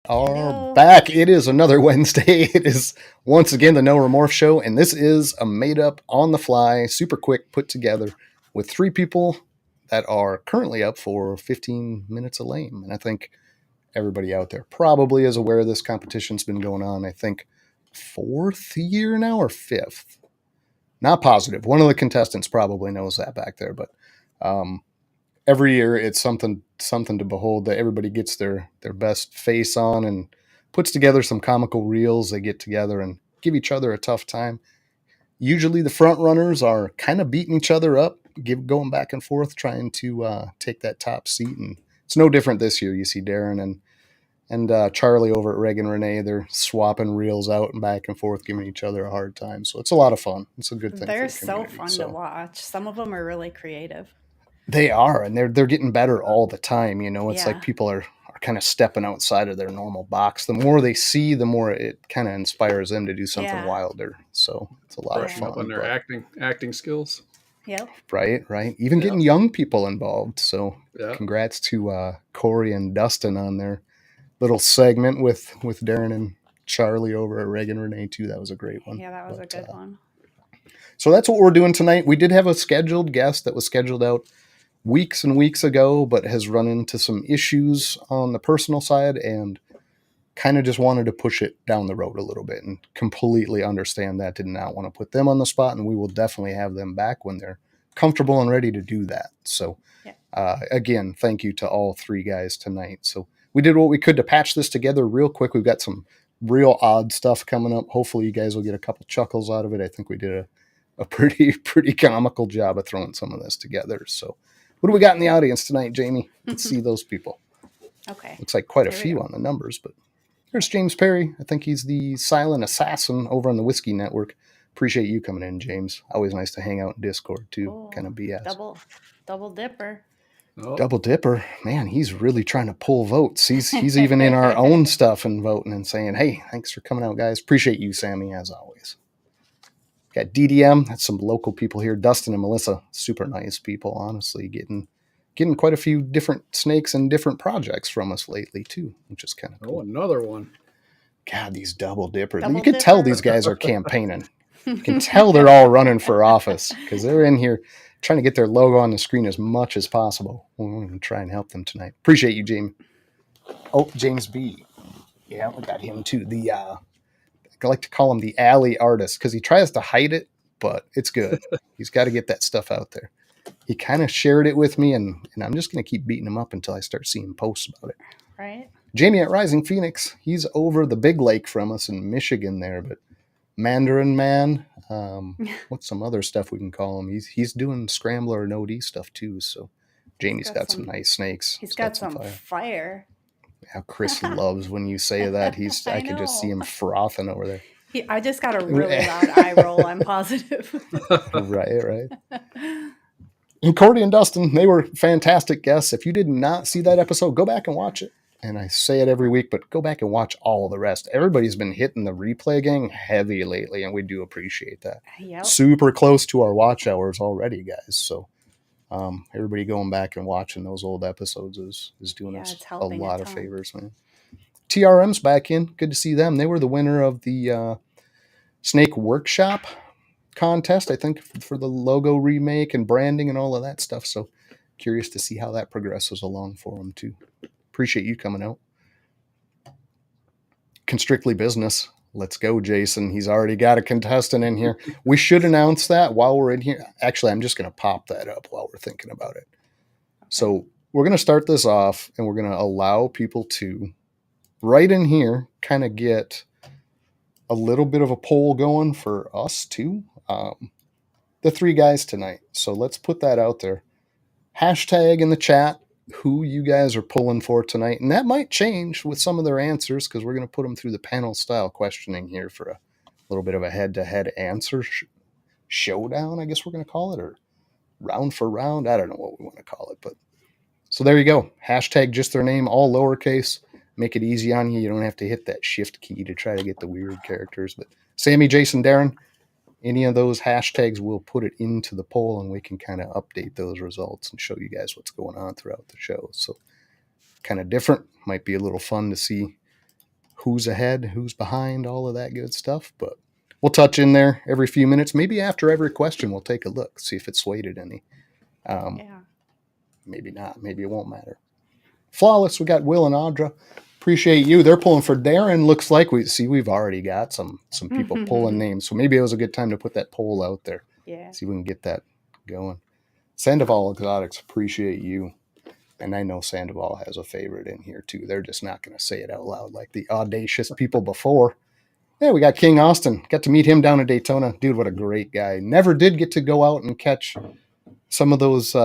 Are Hello. back. It is another Wednesday. It is once again the No Remorph Show, and this is a made up, on the fly, super quick put together with three people that are currently up for 15 minutes of lame. And I think everybody out there probably is aware this competition's been going on, I think, fourth year now or fifth. Not positive. One of the contestants probably knows that back there, but every year it's something to behold, that everybody gets their best face on and puts together some comical reels. They get together and give each other a tough time. Usually the front runners are kind of beating each other up, going back and forth, trying to take that top seat. And it's no different this year. You see Darren and Charlie over at Reg and Renee. They're swapping reels out and back and forth, giving each other a hard time. So it's a lot of fun. It's a good thing. They're for the so community. fun to watch. Some of them are really creative. They are, and they're getting better all the time. You know, it's Yeah. like people are kind of stepping outside of their normal box. The more they see, the more it kind of inspires them to do something Yeah. wilder. So it's a lot of Brushing up fun. on their acting skills. Yep. Right. Even getting young people involved. So Yeah. congrats to Corey and Dustin on their little segment with Darren and Charlie over at Reg and Renee too. That was a great one. Yeah, that was a good one. So that's what we're doing tonight. We did have a scheduled guest that was scheduled out weeks and weeks ago, but has run into some issues on the personal side and kind of just wanted to push it down the road a little bit, and completely understand that. Did not want to put them on the spot, and we will definitely have them back when they're comfortable and ready to do that. So again, thank you to all three guys tonight. So we did what we could to patch this together real quick. We've got some real odd stuff coming up. Hopefully you guys will get a couple chuckles out of it. I think we did a pretty comical job of throwing some of this together. So what do we got in the audience tonight, Jamie? Let's see those people. Okay. Looks like quite a few on the numbers, but there's James Perry. I think he's the silent assassin over on the Whiskey Network. Appreciate you coming in, James. Always nice to hang out in Discord too. Kind of BS. Double dipper. Oh. Double dipper. Man, he's really trying to pull votes. He's even in our own stuff and voting and saying, hey, thanks for coming out, guys. Appreciate you, Sammy, as always. Got DDM. That's some local people here. Dustin and Melissa, super nice people, honestly, getting quite a few different snakes and different projects from us lately too, which is kind of cool. Oh, another one. God, these double dippers. You can tell these guys are campaigning. You can tell they're all running for office because they're in here trying to get their logo on the screen as much as possible. We're going to try and help them tonight. Appreciate you, Jamie. Oh, James B. Yeah, we got him too. I like to call him the alley artist because he tries to hide it, but it's good. He's got to get that stuff out there. He kind of shared it with me, and I'm just going to keep beating him up until I start seeing posts about it. Right. Jamie at Rising Phoenix, he's over the big lake from us in Michigan there, but Mandarin Man, what's some other stuff we can call him? He's doing Scrambler and OD stuff too, so Jamie's got some nice snakes. He's got some fire. How Chris loves when you say that. I can just see him frothing over there. I just got a really loud eye roll, I'm positive. Right. And Cordy and Dustin, they were fantastic guests. If you did not see that episode, go back and watch it. And I say it every week, but go back and watch all the rest. Everybody's been hitting the replay gang heavy lately, and we do appreciate that. Yep. Super close to our watch hours already, guys. So everybody going back and watching those old episodes is doing us a lot of favors, man. TRM's back in. Good to see them. They were the winner of the Snake Workshop contest, I think, for the logo remake and branding and all of that stuff. So curious to see how that progresses along for them too. Appreciate you coming out. Constrictly Business. Let's go, Jason. He's already got a contestant in here. We should announce that while we're in here. Actually, I'm just going to pop that up while we're thinking about it. Okay. So we're going to start this off, and we're going to allow people to, right in here, kind of get a little bit of a poll going for us too. The three guys tonight. So let's put that out there. Hashtag in the chat who you guys are pulling for tonight. And that might change with some of their answers because we're going to put them through the panel style questioning here for a little bit of a head-to-head answer showdown, I guess we're going to call it, or round for round. I don't know what we want to call it. But so there you go. Hashtag just their name, all lowercase. Make it easy on you. You don't have to hit that shift key to try to get the weird characters. But Sammy, Jason, Darren, any of those hashtags, we'll put it into the poll and we can kind of update those results and show you guys what's going on throughout the show. So kind of different. Might be a little fun to see who's ahead, who's behind, all of that good stuff. But we'll touch in there every few minutes. Maybe after every question, we'll take a look, see if it's weighted any. Yeah. Maybe not. Maybe it won't matter. Flawless. We got Will and Audra. Appreciate you. They're pulling for Darren. Looks like we've already got some people pulling names. So maybe it was a good time to put that poll out there. Yeah. See if we can get that going. Sandoval Exotics, appreciate you. And I know Sandoval has a favorite in here too. They're just not going to say it out loud like the audacious people before. Yeah, we got King Austin. Got to meet him down in Daytona. Dude, what a great guy. Never did get to go out and catch some of those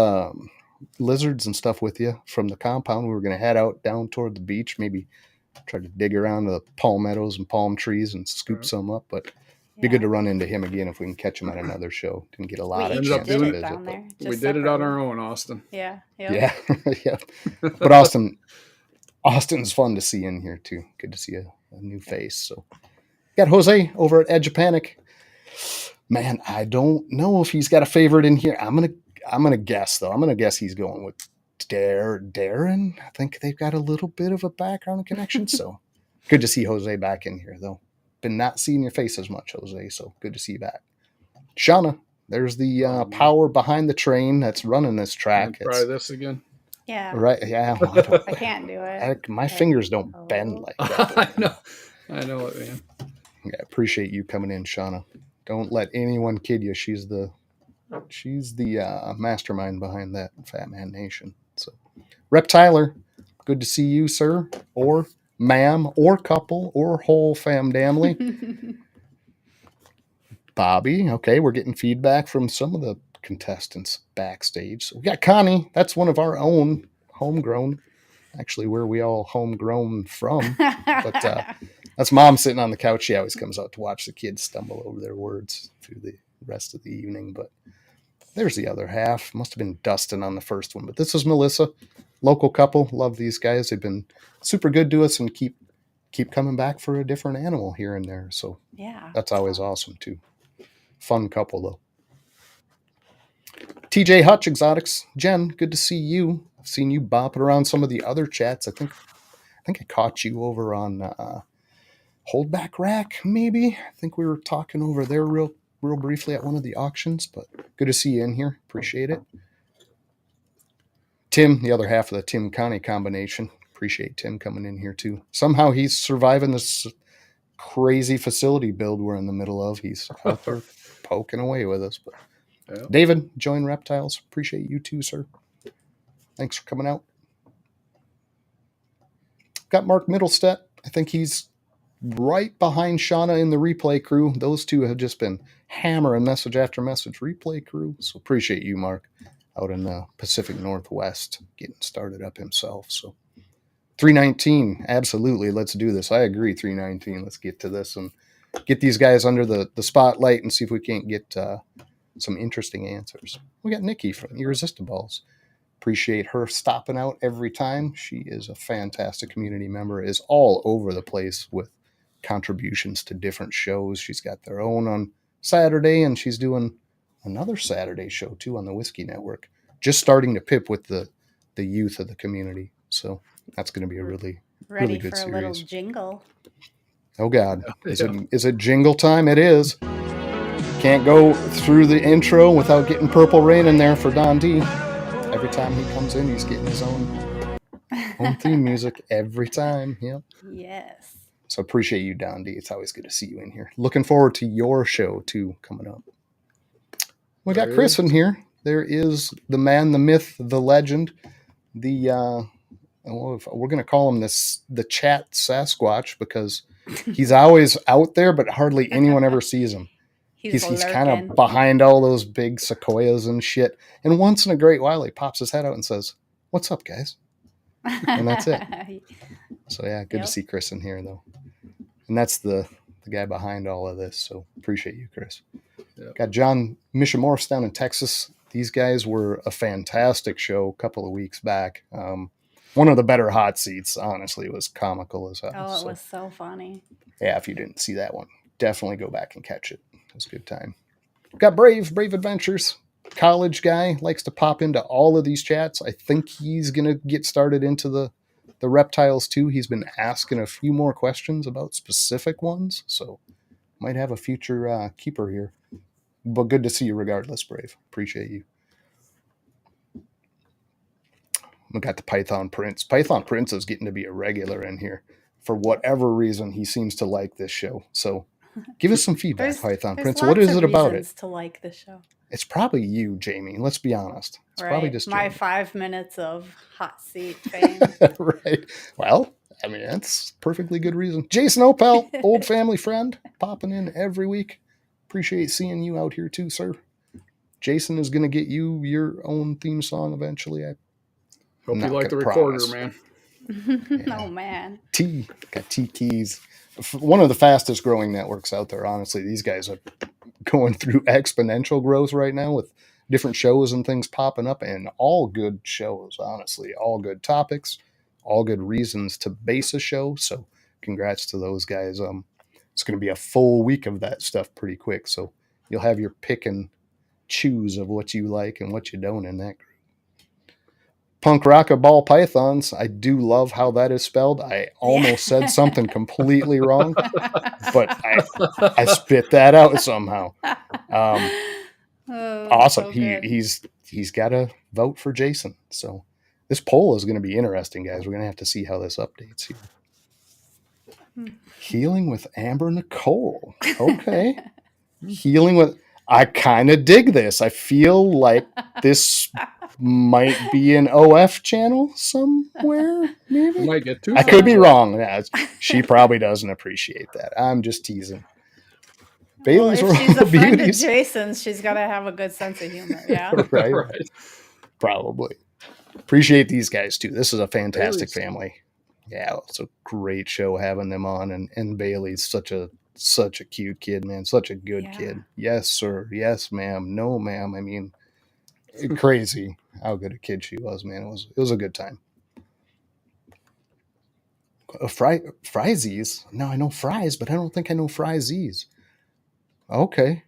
lizards and stuff with you from the compound. We were going to head out down toward the beach, maybe try to dig around the palmettos and palm trees and scoop some up. But be good to run into him again if we can catch him at another show. Didn't get a lot of chance to visit. Down there, we did it on our own, Austin. Yeah. Yeah. Yeah. But Austin's fun to see in here too. Good to see a new face. So got Jose over at Edge of Panic. Man, I don't know if he's got a favorite in here. I'm gonna guess though. I'm gonna guess he's going with Darren. I think they've got a little bit of a background connection. So good to see Jose back in here though. Been not seeing your face as much, Jose. So good to see you back. Shauna, there's the power behind the train that's running this track. Try this again. Yeah. Right. Yeah. I can't do it. My fingers don't bend like that. I know it, man. Yeah, appreciate you coming in, Shauna. Don't let anyone kid you. She's the mastermind behind that Fatman Nation. So, Rep Tyler, good to see you, sir, or ma'am, or couple, or whole fam family. Bobby, okay, we're getting feedback from some of the contestants backstage. So we got Connie. That's one of our own homegrown. Actually, where we all homegrown from. But that's Mom sitting on the couch. She always comes out to watch the kids stumble over their words through the rest of the evening. But there's the other half. Must have been Dustin on the first one. But this is Melissa, local couple. Love these guys. They've been super good to us and keep coming back for a different animal here and there. So yeah, that's always awesome too. Fun couple though. TJ Hutch Exotics. Jen, good to see you. I've seen you bopping around some of the other chats. I think I caught you over on Holdback Rack, maybe. I think we were talking over there real briefly at one of the auctions, but good to see you in here. Appreciate it. Tim, the other half of the Tim Connie combination. Appreciate Tim coming in here too. Somehow he's surviving this crazy facility build we're in the middle of. He's out there poking away with us. But yeah. David, join Reptiles. Appreciate you too, sir. Thanks for coming out. Got Mark Middlestead. I think he's right behind Shauna in the replay crew. Those two have just been hammering message after message. Replay crew. So appreciate you, Mark, out in the Pacific Northwest, getting started up himself. So 319, absolutely. Let's do this. I agree, 319. Let's get to this and get these guys under the spotlight and see if we can't get some interesting answers. We got Nikki from Irresistibles. Appreciate her stopping out every time. She is a fantastic community member, is all over the place with contributions to different shows. She's got their own on Saturday, and she's doing another Saturday show too on the Whiskey Network. Just starting to pip with the youth of the community. So that's going to be a really good series. Ready for a little jingle. Oh God, is it jingle time? It is. Can't go through the intro without getting Purple Rain in there for Don D. Every time he comes in, he's getting his own theme music every time. Yep. Yes. So appreciate you, Don D. It's always good to see you in here. Looking forward to your show too coming up. We got Chris in here. There is the man, the myth, the legend, the we're going to call him the chat Sasquatch because he's always out there, but hardly anyone ever sees him. He's kind of behind all those big sequoias and shit. And once in a great while, he pops his head out and says, "What's up, guys?" And that's it. So yeah, good to see Chris in here though. And that's the guy behind all of this. So appreciate you, Chris. Yep. Got John Mishamorphs down in Texas. These guys were a fantastic show a couple of weeks back. One of the better hot seats, honestly. It was comical as hell. Oh, it was so funny. Yeah, if you didn't see that one, definitely go back and catch it. It was a good time. Got Brave Adventures. College guy, likes to pop into all of these chats. I think he's going to get started into the the reptiles too. He's been asking a few more questions about specific ones, so might have a future keeper here. But good to see you regardless, Brave. Appreciate you. We got the Python Prince. Python Prince is getting to be a regular in here. For whatever reason, he seems to like this show. So give us some feedback, Python Prince. What is it about it? To like the show. It's probably you, Jamie. Let's be honest. It's probably just my Jamie. 5 minutes of hot seat fame. Right. Well, I mean, that's perfectly good reason. Jason Opel, old family friend, popping in every week. Appreciate seeing you out here too, sir. Jason is going to get you your own theme song eventually. I hope you like the recorder, man. Yeah. Oh, man. Got T Keys. One of the fastest growing networks out there, honestly. These guys are going through exponential growth right now with different shows and things popping up, and all good shows, honestly. All good topics, all good reasons to base a show. So congrats to those guys. It's going to be a full week of that stuff pretty quick. So you'll have your pick and choose of what you like and what you don't in that group. Punk Rock Ball Pythons. I do love how that is spelled. I almost said something completely wrong, but I spit that out somehow. Awesome. So he's got to vote for Jason. So this poll is going to be interesting, guys. We're going to have to see how this updates here. Healing with Amber Nicole. Okay. Healing with... I kind of dig this. I feel like this might be an OF channel somewhere, maybe. Might get too I could be wrong. Yeah, she probably doesn't appreciate that. I'm just teasing. Bailey's if she's a Royal friend Beauties. of Jason's, she's got to have a good sense of humor. Yeah. right. Probably. Appreciate these guys too. This is a fantastic family. Yeah, it's a great show having them on, and Bailey's such a cute kid, man. Such a good kid. Yes, sir. Yes, ma'am. No, ma'am. I mean, crazy how good a kid she was, man. It was a good time. Friesies. No, I know fries, but I don't think I know Friesies. Okay.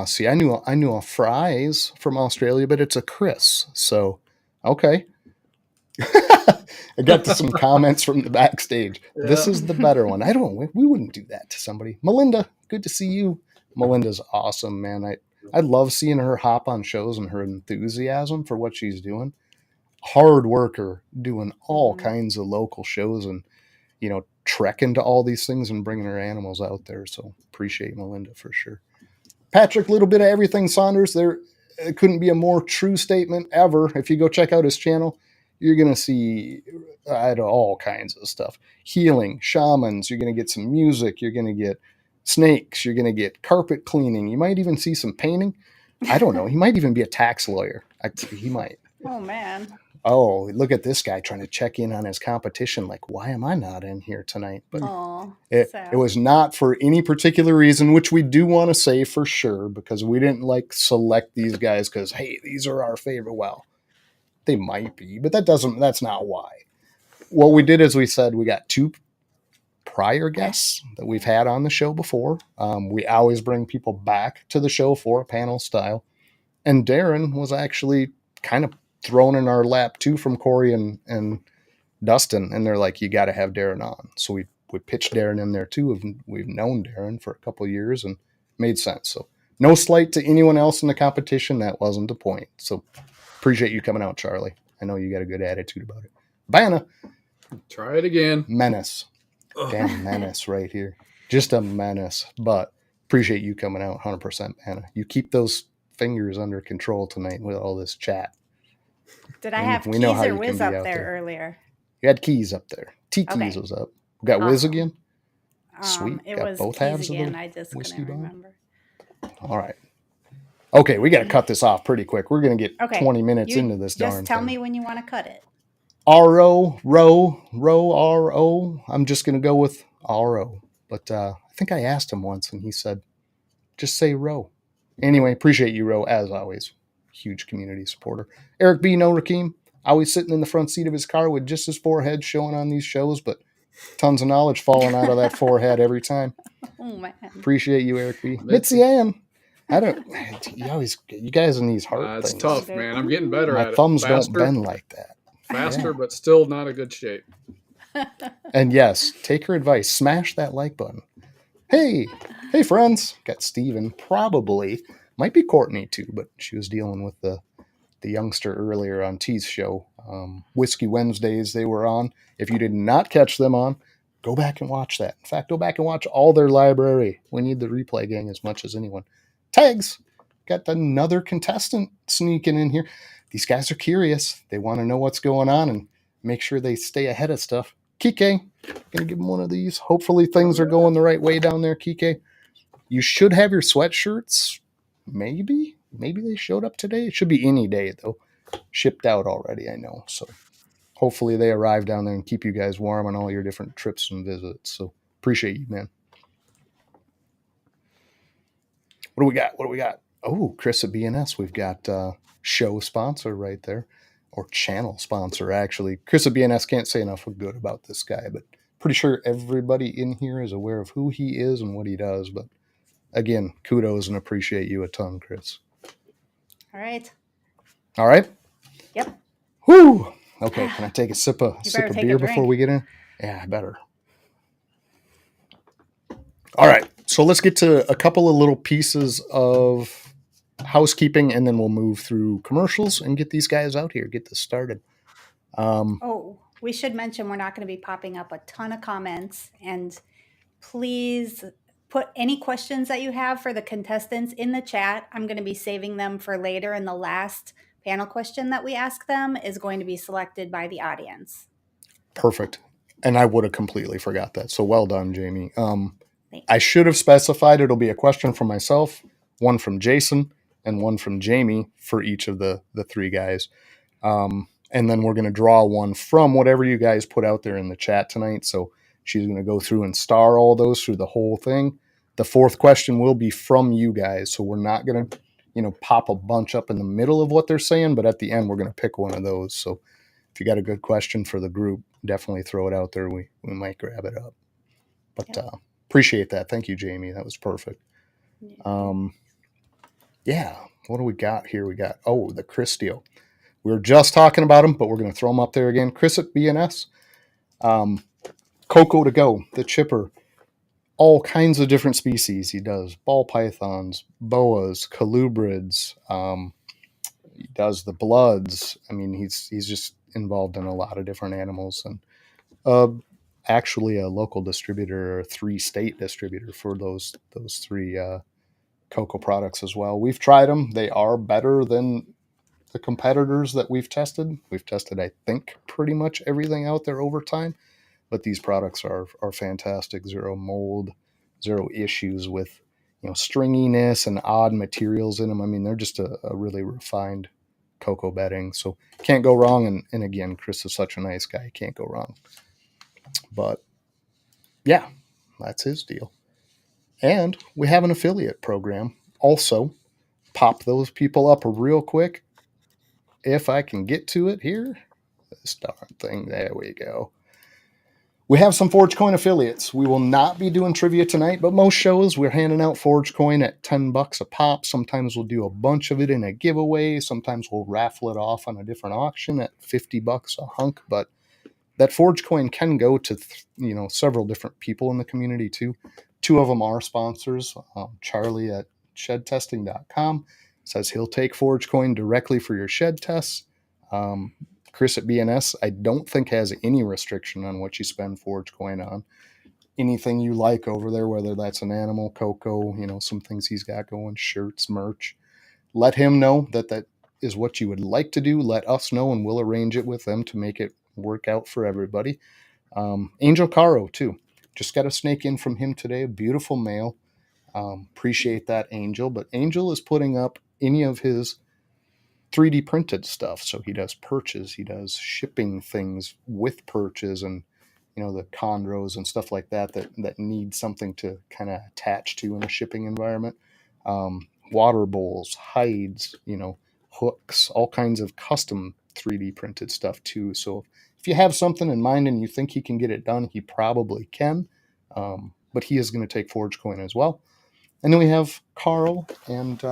See, I knew a fries from Australia, but it's a Chris. So, okay. I got some comments from the backstage. Yeah. This is the better one. We wouldn't do that to somebody. Melinda, good to see you. Melinda's awesome, man. I love seeing her hop on shows and her enthusiasm for what she's doing. Hard worker, doing all kinds of local shows and, trekking to all these things and bringing her animals out there. So appreciate Melinda for sure. Patrick, little bit of everything Saunders. It couldn't be a more true statement ever. If you go check out his channel, you're going to see all kinds of stuff. Healing, shamans, you're going to get some music, you're going to get snakes, you're going to get carpet cleaning. You might even see some painting. I don't know. He might even be a tax lawyer. He might. Oh, man. Oh, look at this guy trying to check in on his competition. Like, why am I not in here tonight? But it was not for any particular reason, which we do want to say for sure, because we didn't select these guys because, hey, these are our favorite. Well, they might be, but that's not why. What we did is we said we got 2 prior guests that we've had on the show before. We always bring people back to the show for a panel style. And Darren was actually kind of thrown in our lap too from Corey and Dustin. And they're like, you got to have Darren on. So we pitched Darren in there too. We've known Darren for a couple of years and made sense. So no slight to anyone else in the competition. That wasn't the point. So appreciate you coming out, Charlie. I know you got a good attitude about it. Banna. Try it again. Menace. Damn menace right here. Just a menace. But appreciate you coming out 100%, Banna. You keep those fingers under control tonight with all this chat. Did I have Keys or Wiz up there earlier? You had Keys up there. Keys was up. We got Wiz again? Sweet. It got was both Keys halves again. of the I just whiskey couldn't remember. All right. Okay, we got to cut this off pretty quick. We're going to get 20 minutes into this darn thing. Just tell me when you want to cut it. R-O, R-O. I'm just going to go with R-O. But I think I asked him once, and he said, just say Ro. Anyway, appreciate you, Ro, as always. Huge community supporter. Eric B. No Rakeem, always sitting in the front seat of his car with just his forehead showing on these shows, but tons of knowledge falling out of that forehead every time. Oh, man. Appreciate you, Eric B. Mitzi Ann. You guys in these heart things. It's tough, man. I'm getting better My at it. thumbs don't bend like that. Faster, but still not a good shape. And yes, take her advice. Smash that like button. Hey, friends. Got Steven. Probably. Might be Courtney, too, but she was dealing with the youngster earlier on T's show. Whiskey Wednesdays they were on. If you did not catch them on, go back and watch that. In fact, go back and watch all their library. We need the replay gang as much as anyone. Tags. Got another contestant sneaking in here. These guys are curious. They want to know what's going on and make sure they stay ahead of stuff. Kike, gonna give him one of these. Hopefully things are going the right way down there, Kike. You should have your sweatshirts. Maybe they showed up today. It should be any day though. Shipped out already, I know. So hopefully they arrive down there and keep you guys warm on all your different trips and visits. So appreciate you, man. What do we got? Oh, Chris at BNS. We've got show sponsor right there, or channel sponsor actually. Chris at BNS, can't say enough good about this guy, but pretty sure everybody in here is aware of who he is and what he does. But again, kudos and appreciate you a ton, Chris. All right. Yep. Whew. Okay, can I take a sip of beer before we get in? Yeah, I better. All right, so let's get to a couple of little pieces of housekeeping, and then we'll move through commercials and get these guys out here, get this started. We should mention we're not going to be popping up a ton of comments, and please put any questions that you have for the contestants in the chat. I'm going to be saving them for later, and the last panel question that we ask them is going to be selected by the audience. Perfect. And I would have completely forgot that. So well done, Jamie. I should have specified it'll be a question from myself, one from Jason, and one from Jamie for each of the three guys. And then we're going to draw one from whatever you guys put out there in the chat tonight. So she's going to go through and star all those through the whole thing. The fourth question will be from you guys. So we're not going to, pop a bunch up in the middle of what they're saying, but at the end, we're going to pick one of those. So if you got a good question for the group, definitely throw it out there. We might grab it up. But appreciate that. Thank you, Jamie. That was perfect. Yeah. What do we got here? We got, the Chris deal. We were just talking about him, but we're going to throw him up there again. Chris at BNS. Coco to go, the chipper. All kinds of different species. He does ball pythons, boas, colubrids. He does the bloods. I mean, he's just involved in a lot of different animals, and actually a local distributor, or 3-state distributor for those three cocoa products as well. We've tried them. They are better than the competitors that we've tested. We've tested, I think, pretty much everything out there over time, but these products are fantastic. Zero mold, zero issues with stringiness and odd materials in them. I mean, they're just a really refined cocoa bedding, so can't go wrong. And again, Chris is such a nice guy, can't go wrong. But yeah, that's his deal. And we have an affiliate program also. Pop those people up real quick if I can get to it here. This darn thing, there we go. We have some ForgeCoin affiliates. We will not be doing trivia tonight, but most shows we're handing out ForgeCoin at $10 a pop. Sometimes we'll do a bunch of it in a giveaway. Sometimes we'll raffle it off on a different auction at $50 a hunk. But that ForgeCoin can go to several different people in the community too. 2 of them are sponsors. Charlie at shedtesting.com says he'll take ForgeCoin directly for your shed tests. Chris at BNS, I don't think has any restriction on what you spend ForgeCoin on. Anything you like over there, whether that's an animal, cocoa, some things he's got going, shirts, merch. Let him know that is what you would like to do. Let us know, and we'll arrange it with them to make it work out for everybody. Angel Caro, too. Just got a snake in from him today. A beautiful male. Appreciate that, Angel. But Angel is putting up any of his 3D printed stuff. So he does perches, he does shipping things with perches, and the chondros and stuff like that need something to kind of attach to in a shipping environment. Water bowls, hides, hooks, all kinds of custom 3D printed stuff too. So if you have something in mind and you think he can get it done, he probably can. But he is going to take ForgeCoin as well. And then we have Carl and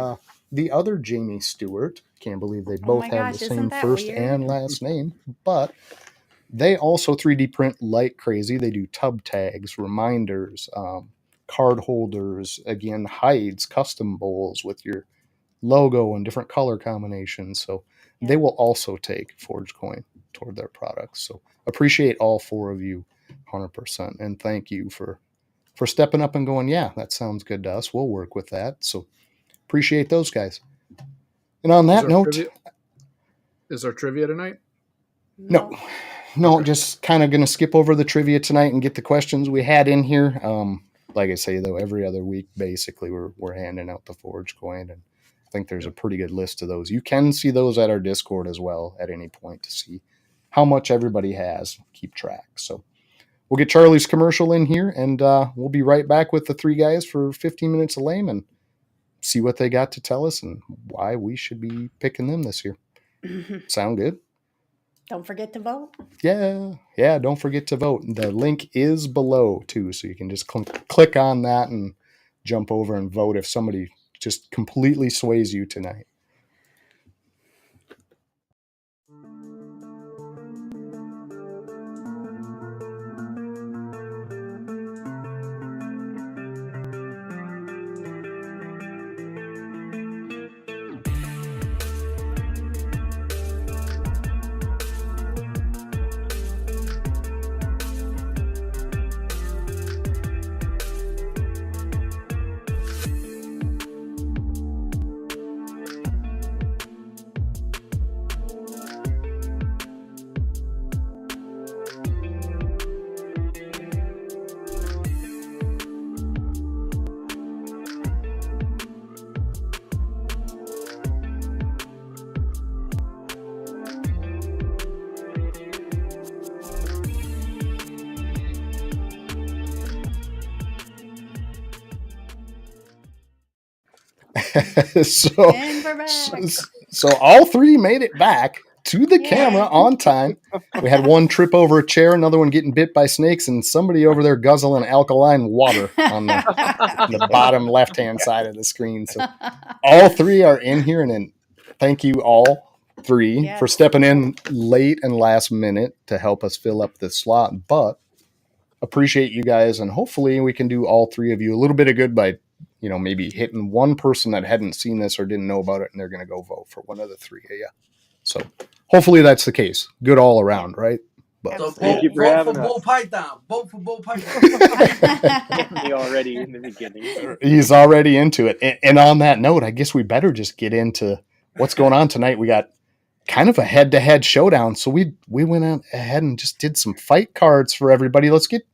the other Jamie Stewart. Can't believe they both have the same first and last name, but they also 3D print like crazy. They do tub tags, reminders, card holders, again, hides, custom bowls with your logo and different color combinations. So they will also take Forge Coin toward their products. So appreciate all four of you 100%. And thank you for stepping up and going, yeah, that sounds good to us. We'll work with that. So appreciate those guys. And on that note, is there trivia tonight? No, just kind of going to skip over the trivia tonight and get the questions we had in here. Like I say, though, every other week, basically, we're handing out the Forge Coin, and I think there's a pretty good list of those. You can see those at our Discord as well at any point to see how much everybody has, keep track. So we'll get Charlie's commercial in here, and we'll be right back with the three guys for 15 minutes of lame and see what they got to tell us and why we should be picking them this year. Sound good? Don't forget to vote. Yeah, don't forget to vote. The link is below, too, so you can just click on that and jump over and vote if somebody just completely sways you tonight. So all three made it back to the camera on time. We had one trip over a chair, another one getting bit by snakes, and somebody over there guzzling alkaline water on the bottom left-hand side of the screen. So all three are in here, and thank you all three for stepping in late and last minute to help us fill up the slot. But appreciate you guys, and hopefully we can do all three of you a little bit of good by maybe hitting one person that hadn't seen this or didn't know about it, and they're going to go vote for one of the three of you. So hopefully that's the case. Good all around, right? But so thank you for having us. Vote for Bull Python. He already in the beginning. He's already into it. And on that note, I guess we better just get into what's going on tonight. We got kind of a head-to-head showdown. So we went out ahead and just did some fight cards for everybody. Let's get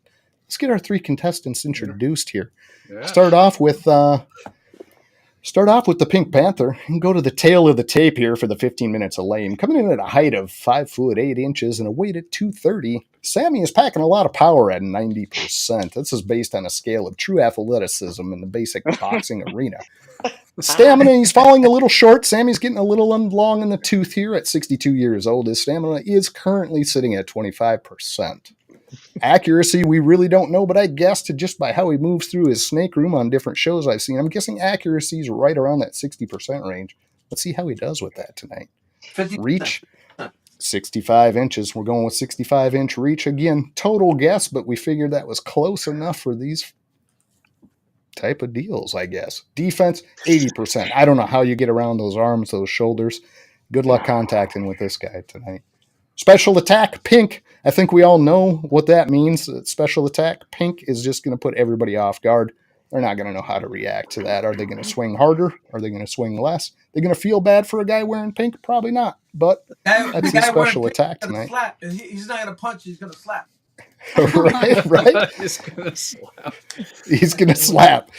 our three contestants introduced here. Yeah. Start off with the Pink Panther and go to the tail of the tape here for the 15 minutes of lame. Coming in at a height of 5 foot 8 inches and a weight at 230, Sammy is packing a lot of power at 90%. This is based on a scale of true athleticism in the basic boxing arena. Stamina, he's falling a little short. Sammy's getting a little long in the tooth here at 62 years old. His stamina is currently sitting at 25%. Accuracy, we really don't know, but I guessed just by how he moves through his snake room on different shows I've seen, I'm guessing accuracy is right around that 60% range. Let's see how he does with that tonight. 50%. Reach, 65 inches. We're going with 65-inch reach. Again, total guess, but we figured that was close enough for these type of deals, I guess. Defense, 80%. I don't know how you get around those arms, those shoulders. Good luck contacting with this guy tonight. Special attack, pink. I think we all know what that means. Special attack, pink is just going to put everybody off guard. They're not going to know how to react to that. Are they going to swing harder? Are they going to swing less? They're going to feel bad for a guy wearing pink? Probably not. But that's his special attack tonight. He's not going to punch. He's going to slap. right? He's going to slap. He's going to slap.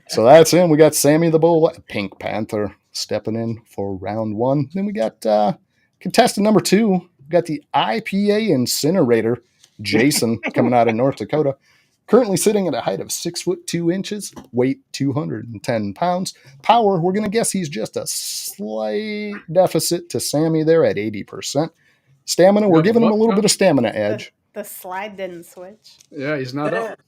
So that's him. We got Sammy the Bull, Pink Panther, stepping in for round one. Then we got contestant number 2. Got the IPA incinerator, Jason, coming out of North Dakota. Currently sitting at a height of 6 foot 2 inches, weight 210 pounds. Power, we're going to guess he's just a slight deficit to Sammy there at 80%. Stamina, we're giving him a little bit of stamina edge. The slide didn't switch. Yeah, he's not up.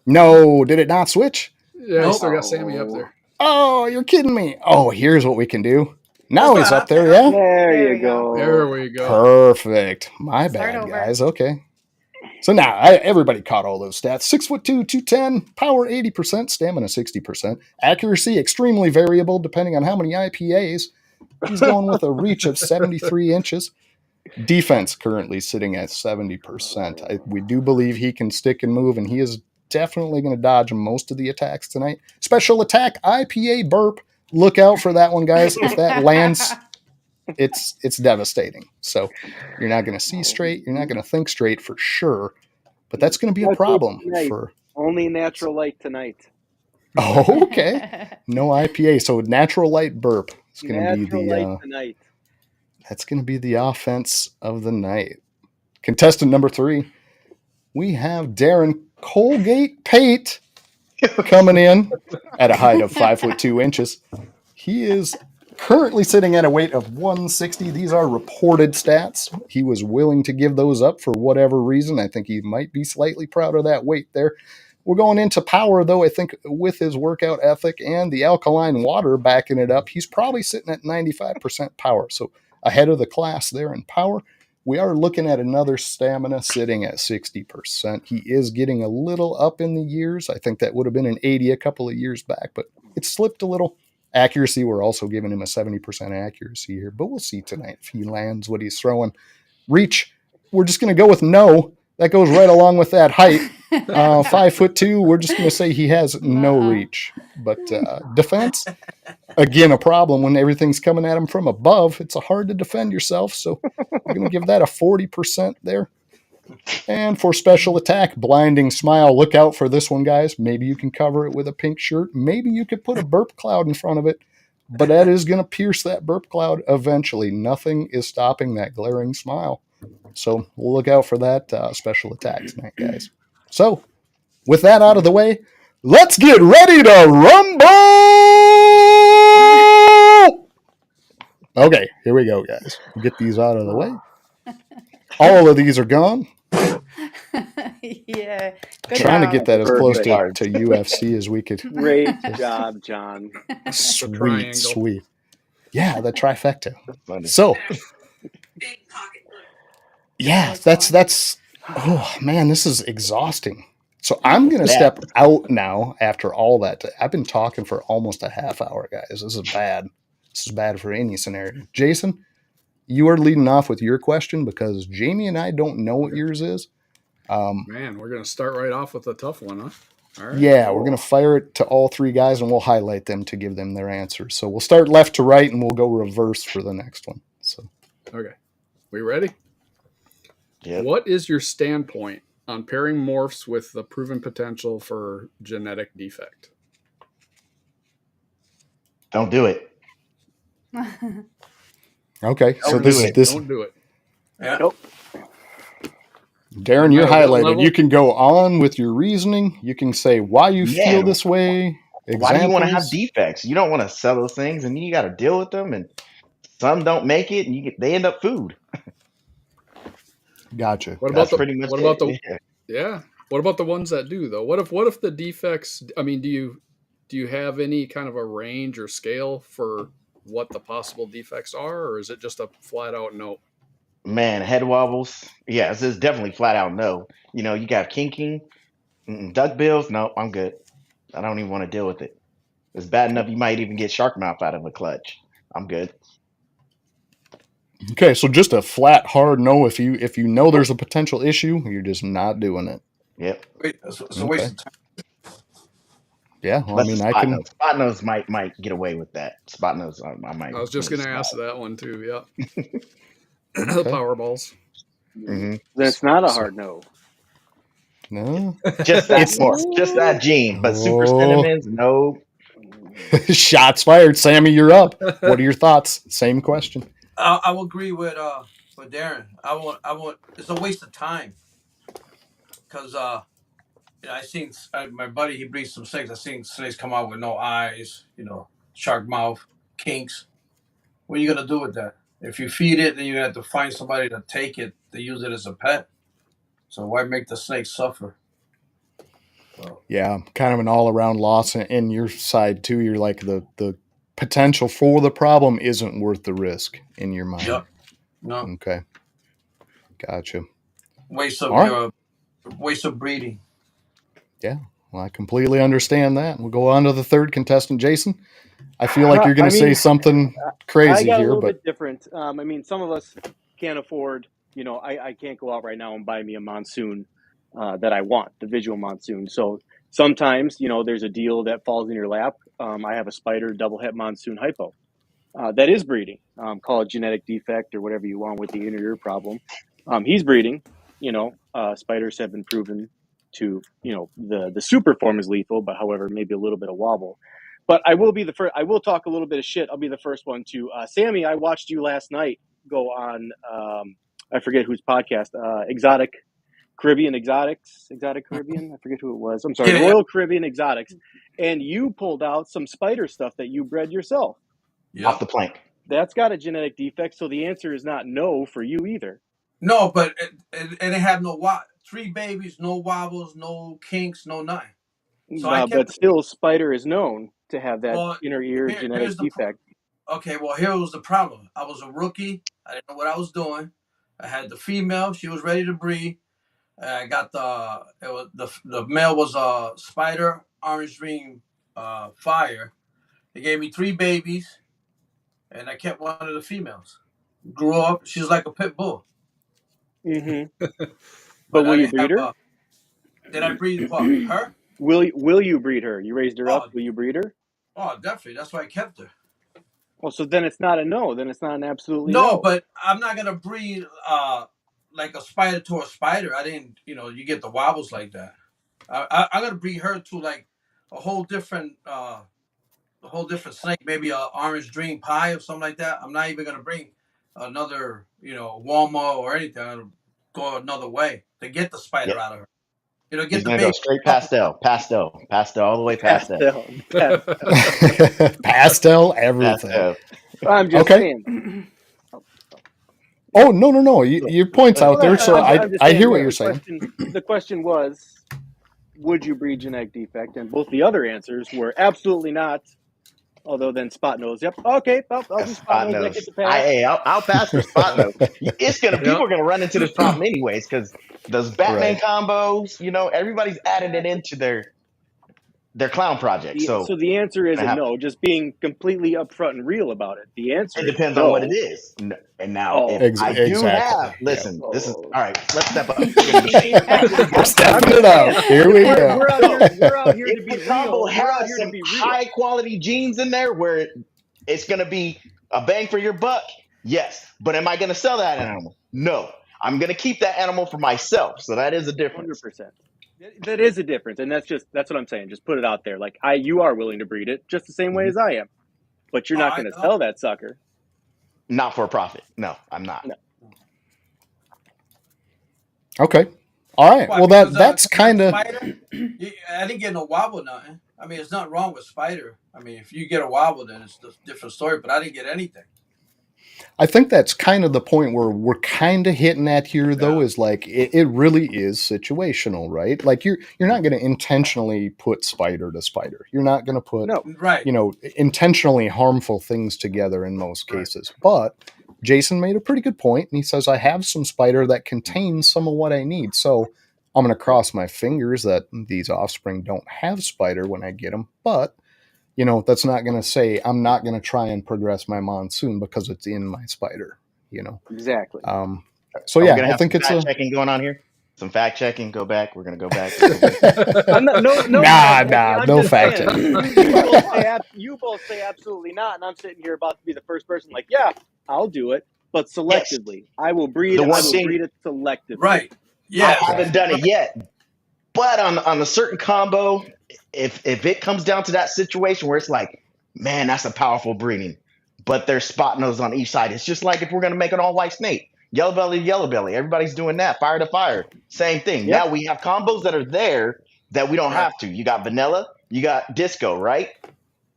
No, did it not switch? Yeah, he still got Sammy up there. Oh, you're kidding me. Oh, here's what we can do. Now he's up there, yeah? There we you go. There we go. Perfect. My Start bad, over. guys. Okay. So now everybody caught all those stats. 6'2", 210, power 80%, stamina 60%, accuracy extremely variable depending on how many IPAs. He's going with a reach of 73 inches. Defense currently sitting at 70%. We do believe he can stick and move, and he is definitely going to dodge most of the attacks tonight. Special attack, IPA burp. Look out for that one, guys. If that lands, it's devastating. So you're not going to see straight. You're not going to think straight for sure. But that's going to be a problem for only natural light tonight. Oh, okay. No IPA, so natural light burp. It's going to be light tonight. That's going to be the offense of the night. Contestant number 3, we have Darren Colgate Pate coming in at a height of 5'2". He is currently sitting at a weight of 160. These are reported stats. He was willing to give those up for whatever reason. I think he might be slightly proud of that weight there. We're going into power, though. I think with his workout ethic and the alkaline water backing it up, he's probably sitting at 95% power. So ahead of the class there in power. We are looking at another stamina sitting at 60%. He is getting a little up in the years. I think that would have been an 80 a couple of years back, but it slipped a little. Accuracy, we're also giving him a 70% accuracy here, but we'll see tonight if he lands what he's throwing. Reach, we're just going to go with no. That goes right along with that height. 5'2", we're just going to say he has no reach. But defense, again, a problem when everything's coming at him from above. It's hard to defend yourself, so we're going to give that a 40% there. And for special attack, blinding smile. Look out for this one, guys. Maybe you can cover it with a pink shirt. Maybe you could put a burp cloud in front of it, but that is going to pierce that burp cloud eventually. Nothing is stopping that glaring smile. So we'll look out for that special attack tonight, guys. So with that out of the way, let's get ready to rumble! Okay, here we go, guys. Get these out of the way. All of these are gone. Yeah. Good trying job. To get that as close to UFC as we could. Great job, John. Sweet. Yeah, the trifecta. So, yeah, that's. Oh man, this is exhausting. So I'm gonna step out now after all that. I've been talking for almost a half hour, guys. This is bad. This is bad for any scenario. Jason, you are leading off with your question because Jamie and I don't know what yours is. Man, we're going to start right off with a tough one, huh? All right. Yeah, we're going to fire it to all 3 guys, and we'll highlight them to give them their answers. So we'll start left to right, and we'll go reverse for the next one. So, okay. We ready? Yeah. What is your standpoint on pairing morphs with the proven potential for genetic defect? Don't do it. Okay, so Don't do it. Yeah. Nope. Darren, you're highlighted. You can go on with your reasoning. You can say why you feel this way. Examples. Why do you want to have defects? You don't want to sell those things, and you got to deal with them. And some don't make it, and they end up food. Gotcha. What about the ones that do though? What if the defects? I mean, do you have any kind of a range or scale for what the possible defects are, or is it just a flat out no? Man, head wobbles. Yeah, it's definitely flat out no. You know, you got kinking, duck bills. No, I'm good. I don't even want to deal with it. It's bad enough you might even get shark mouth out of a clutch. I'm good. Okay, so just a flat hard no. If you know there's a potential issue, you're just not doing it. Yep. Wait, it's a waste of time. Yeah, well, I mean, I can. Spot nose might get away with that. Spot nose, I might. I was just going to ask that one too. Yeah. The power balls. Mm-hmm. That's not a hard no. No, just that gene, but super cinnamons, no. Shots fired, Sammy. You're up. What are your thoughts? Same question. I will agree with Darren. I want. It's a waste of time because I seen my buddy. He breeds some snakes. I seen snakes come out with no eyes. Shark mouth, kinks. What are you gonna do with that? If you feed it, then you have to find somebody to take it to use it as a pet. So why make the snake suffer? So, Yeah, kind of an all-around loss. And your side too, you're like the potential for the problem isn't worth the risk in your mind. yep. No Okay, gotcha. waste All of right. your waste of breeding. Yeah, well, I completely understand that. We'll go on to the third contestant, Jason. I feel like you're going I to say mean, something I crazy got a here, little but bit different. I mean, some of us can't afford, I can't go out right now and buy me a monsoon that I want, the visual monsoon. So sometimes, there's a deal that falls in your lap. I have a spider double het monsoon hypo that is breeding. Call it genetic defect or whatever you want with the inner ear problem. He's breeding. Spiders have been proven to, the super form is lethal, but however, maybe a little bit of wobble. But I will be the first. I will talk a little bit of shit. I'll be the first one to. Sammy, I watched you last night go on. I forget whose podcast. Exotic Caribbean Exotics. Exotic Caribbean. I forget who it was. I'm sorry. Yeah, Royal Caribbean Exotics. And you pulled out some spider stuff that you bred yourself. Off yep. the plank. That's got a genetic defect. So the answer is not no for you either. No, but it have no 3 babies, no wobbles, no kinks, no nothing. So I kept But still, spider is known to have that well. inner ear Here's genetic the defect. okay. Well, here was the problem. I was a rookie. I didn't know what I was doing. I had the female. She was ready to breed. I got the male was a spider orange ring fire. They gave me 3 babies, and I kept one of the females. Grew up. She was like a pit bull. Mm-hmm. But But will I you didn't breed have her? Did I breed what? Her? Will you breed her? You raised her up. Oh, Will you breed her? oh, definitely. That's why I kept her. Well, so then it's not a no. Then it's not an absolutely No, no. but I'm not gonna breed like a spider to a spider. I didn't, you get the wobbles like that. I'm gonna breed her to like a whole different snake, maybe a orange dream pie or something like that. I'm not even gonna bring another, Walmart or anything. I'm gonna go another way to get the spider Yep. out of her. He's Get the gonna go baby. straight pastel, all the way pastel. pastel everything. Pastel. I'm just Okay. saying. Oh no! Your point's out there, so I'm just I saying hear what that you're saying. The question was, would you breed genetic defect? And both the other answers were absolutely not. Although then spot nose. Yep. Okay. I'll do spot nose. That gets a pass. I'll pass for spot nose. People are gonna run into this problem anyways because those Batman combos, everybody's adding it into their clown project. So the answer isn't no. Just being completely upfront and real about it. The answer it depends is no. on what it is. And now, if I do have, listen, this is all right. Let's step up. We're stepping it up. Here we go. We're out here to be If the combo real. has some high quality genes in there where it's going to be a bang for your buck, yes. But am I going to sell that animal? No. I'm going to keep that animal for myself. So that is a difference. 100%. That is a difference, and that's what I'm saying. Just put it out there. Like you are willing to breed it just the same way as I am, but you're not going to sell that sucker. Not for a profit. No, I'm not. No. Okay. All right. Well, that's kind of. I didn't get no wobble, nothing. I mean, it's not wrong with spider. I mean, if you get a wobble, then it's a different story. But I didn't get anything. I think that's kind of the point where we're kind of hitting at here, though, is like it really is situational, right? Like you're not going to intentionally put spider to spider. You're not going to put intentionally harmful things together in most cases. But Jason made a pretty good point, and he says I have some spider that contains some of what I need, so I'm going to cross my fingers that these offspring don't have spider when I get them, but. That's not going to say I'm not going to try and progress my monsoon because it's in my spider, Exactly. So yeah, I think it's fact checking going on here. Some fact checking. Go back. We're going to go back. No fact checking. You both say absolutely not, and I'm sitting here about to be the first person like, yeah, I'll do it, but selectively. Yes. I will breed. Breed it selectively. Right. Yeah. I haven't done it yet, but on a certain combo. If it comes down to that situation where it's like, man, that's a powerful breeding, but there's spot nose on each side. It's just like if we're going to make an all white snake, yellow belly to yellow belly. Everybody's doing that. Fire to fire. Same thing. Yep. Now we have combos that are there that we don't have to. You got vanilla, you got disco, right?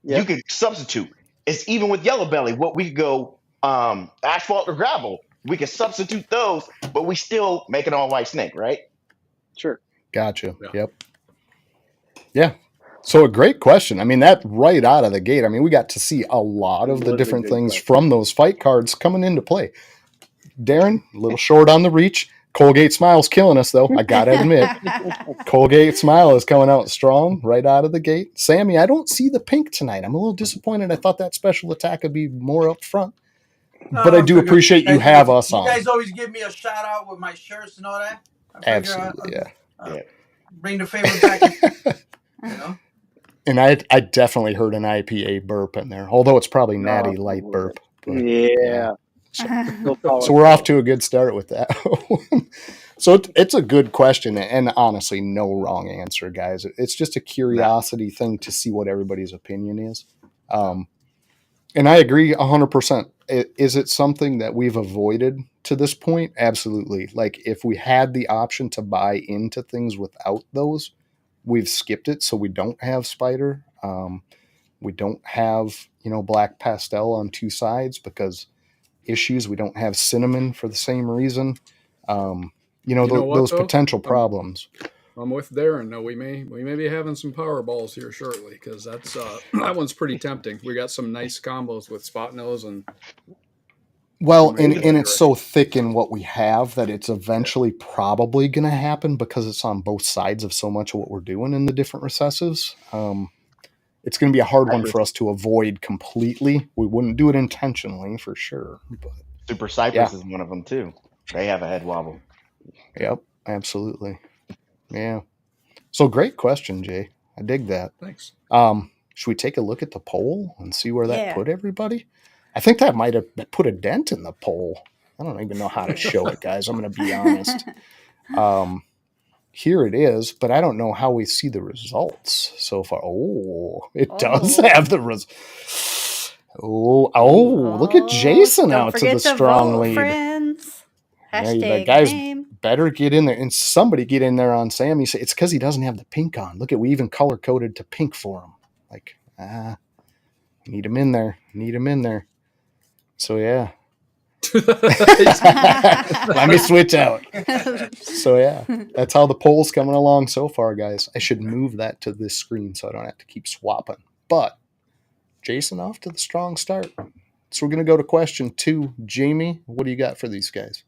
Yep. You could substitute. It's even with yellow belly. What we go asphalt or gravel, we can substitute those, but we still make an all white snake, right? Sure. Gotcha. Yeah. Yep. Yeah. So a great question. I mean, that right out of the gate, I mean, we got to see a lot of It the was a different good things question. from those fight cards coming into play. Darren, a little short on the reach. Colgate Smile's killing us, though. I got to admit. Colgate Smile is coming out strong right out of the gate. Sammy, I don't see the pink tonight. I'm a little disappointed. I thought that special attack would be more up front. But I do figure appreciate you have us you on. guys always give me a shout out with my shirts and all that. I figure Absolutely, Yeah. bring the favor back. You know. And I definitely heard an IPA burp in there, although it's probably Natty Light burp. But Yeah. So we're off to a good start with that. So it's a good question, and honestly, no wrong answer, guys. It's just a curiosity thing to see what everybody's opinion is. And I agree 100%. Is it something that we've avoided to this point? Absolutely. Like if we had the option to buy into things without those, we've skipped it. So we don't have spider. We don't have, black pastel on two sides because issues. We don't have cinnamon for the same reason. Those though? potential problems. I'm with Darren. No, we may be having some power balls here shortly because that's that one's pretty tempting. We got some nice combos with Spot Nose and and it's so thick in what we have that it's eventually probably going to happen because it's on both sides of so much of what we're doing in the different recessives. It's going to be a hard one for us to avoid completely. We wouldn't do it intentionally for sure. But Super Cypress is one of them too. They have a head wobble. Yep, absolutely. Yeah. So great question, Jay. I dig that. Thanks. Should we take a look at the poll and see where that put everybody? I think that might have put a dent in the poll. I don't even know how to show it, guys. I'm going to be honest. Here it is, but I don't know how we see the results so far. Oh, it does have the results. Look at Jason out to the strong lead. Friends. The guys better get in there, and somebody get in there on Sammy. It's because he doesn't have the pink on. Look at, we even color coded to pink for him. Like, need him in there. So yeah. Let me switch out. So yeah, that's how the poll's coming along so far, guys. I should move that to this screen so I don't have to keep swapping. But Jason off to the strong start. So we're going to go to question 2. Jamie, what do you got for these guys?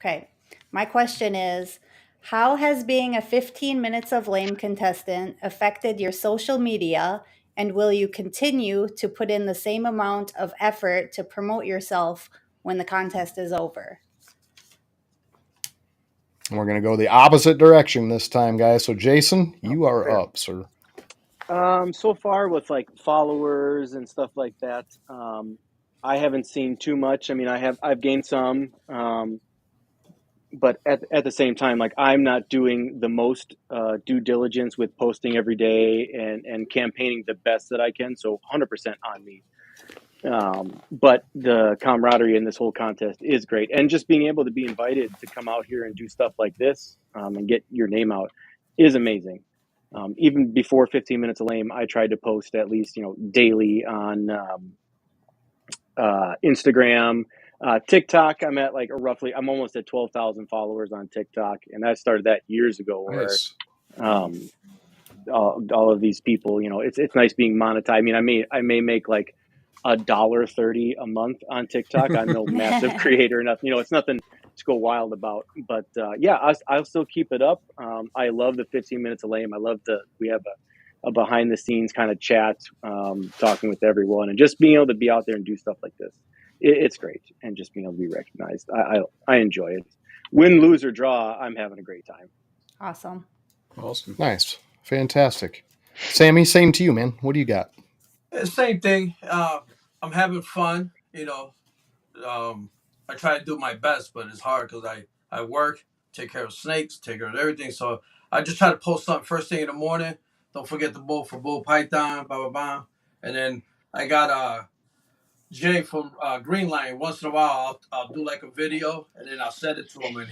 Okay. My question is, how has being a 15 minutes of lame contestant affected your social media, and will you continue to put in the same amount of effort to promote yourself when the contest is over? And we're going to go the opposite direction this time, guys. So Jason, you are up, sir. So far with like followers and stuff like that, I haven't seen too much. I mean, I've gained some, but at the same time, like I'm not doing the most due diligence with posting every day and campaigning the best that I can. So 100% on me. But the camaraderie in this whole contest is great, and just being able to be invited to come out here and do stuff like this and get your name out is amazing. Even before 15 minutes of lame, I tried to post at least daily on Instagram, TikTok. I'm at I'm almost at 12,000 followers on TikTok, and I started that years ago. Nice. Where all of these people, it's nice being monetized. I mean, I may make like $1.30 a month on TikTok. I'm no massive creator, nothing. It's nothing to go wild about. But I'll still keep it up. I love the 15 minutes of lame. I love we have a behind the scenes kind of chat, talking with everyone, and just being able to be out there and do stuff like this. It's great, and just being able to be recognized. I enjoy it. Win, lose, or draw, I'm having a great time. Awesome. Nice. Fantastic. Sammy, same to you, man. What do you got? Same thing. I'm having fun. I try to do my best, but it's hard because I work, take care of snakes, take care of everything. So I just try to post something first thing in the morning. Don't forget the bull for bull python, blah blah blah. And then I got Jay from Green Line. Once in a while, I'll do like a video, and then I'll send it to him, and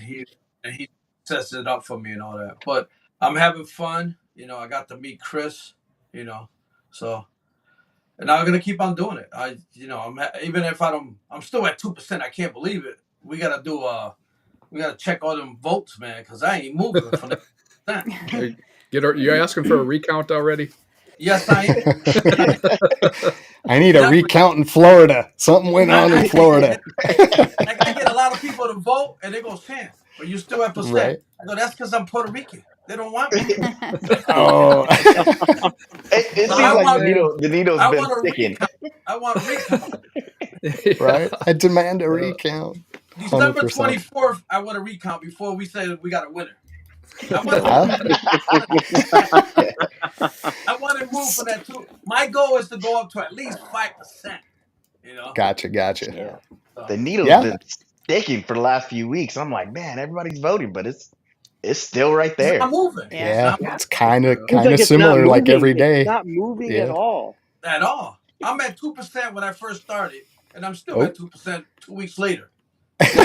he sets it up for me and all that. But I'm having fun. I got to meet Chris. So. And I'm gonna keep on doing it. Even if I'm still at 2%. I can't believe it. We gotta check all them votes, man, because I ain't moving from that. You asking for a recount already? Yes, I am. I need a recount in Florida. Something went on in Florida. I get a lot of people to vote, and they go, Sam, but you still at percent. Right. I go, that's because I'm Puerto Rican. They don't want me. Oh. It So seems I like want- the needle's I been want a sticking. recount. I want a recount. Right? I demand a recount. December 100%. 24th, I want a recount before we say we got a winner. I want to move from that too. My goal is to go up to at least 5%. You know. Gotcha. Yeah. The needle's Yeah. been sticking for the last few weeks. I'm like, man, everybody's voting, but it's still right there. It's not moving. Yeah. It's not It's kind of Seems like it's similar, not like moving. every day. It's not moving Yeah. at all. at all. I'm at 2% when I first started, and I'm still at 2% 2 weeks later. Right.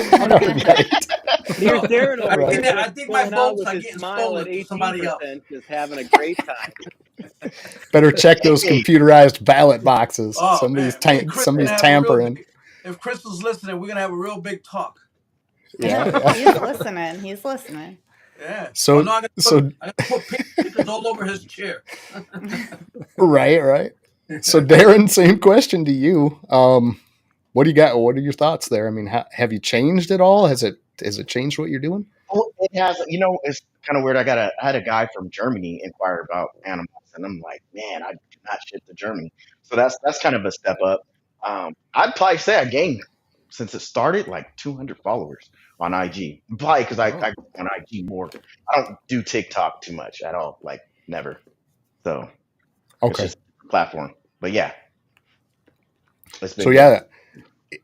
Here's Darren over Right. here. I think my filling out votes with are his getting smile stolen at to somebody else. 18%, just having a great time. Better check those computerized ballot boxes. Oh, somebody's man. Me and Chris somebody's gonna have a real tampering. big- if Chris was listening, we're gonna have a real big talk. Yeah. He's listening. He's listening. Yeah. So- I'm gonna put pink stickers all over his chair. Right. So Darren, same question to you. What do you got? What are your thoughts there? I mean, have you changed at all? Has it changed what you're doing? Well, it has. It's kind of weird. I had a guy from Germany inquire about animals, and I'm like, man, I do not ship to Germany. So that's kind of a step up. I'd probably say I gained since it started like 200 followers on IG. Probably because I go on IG more. I don't do TikTok too much at all, like never. So it's just a platform. But yeah. So yeah,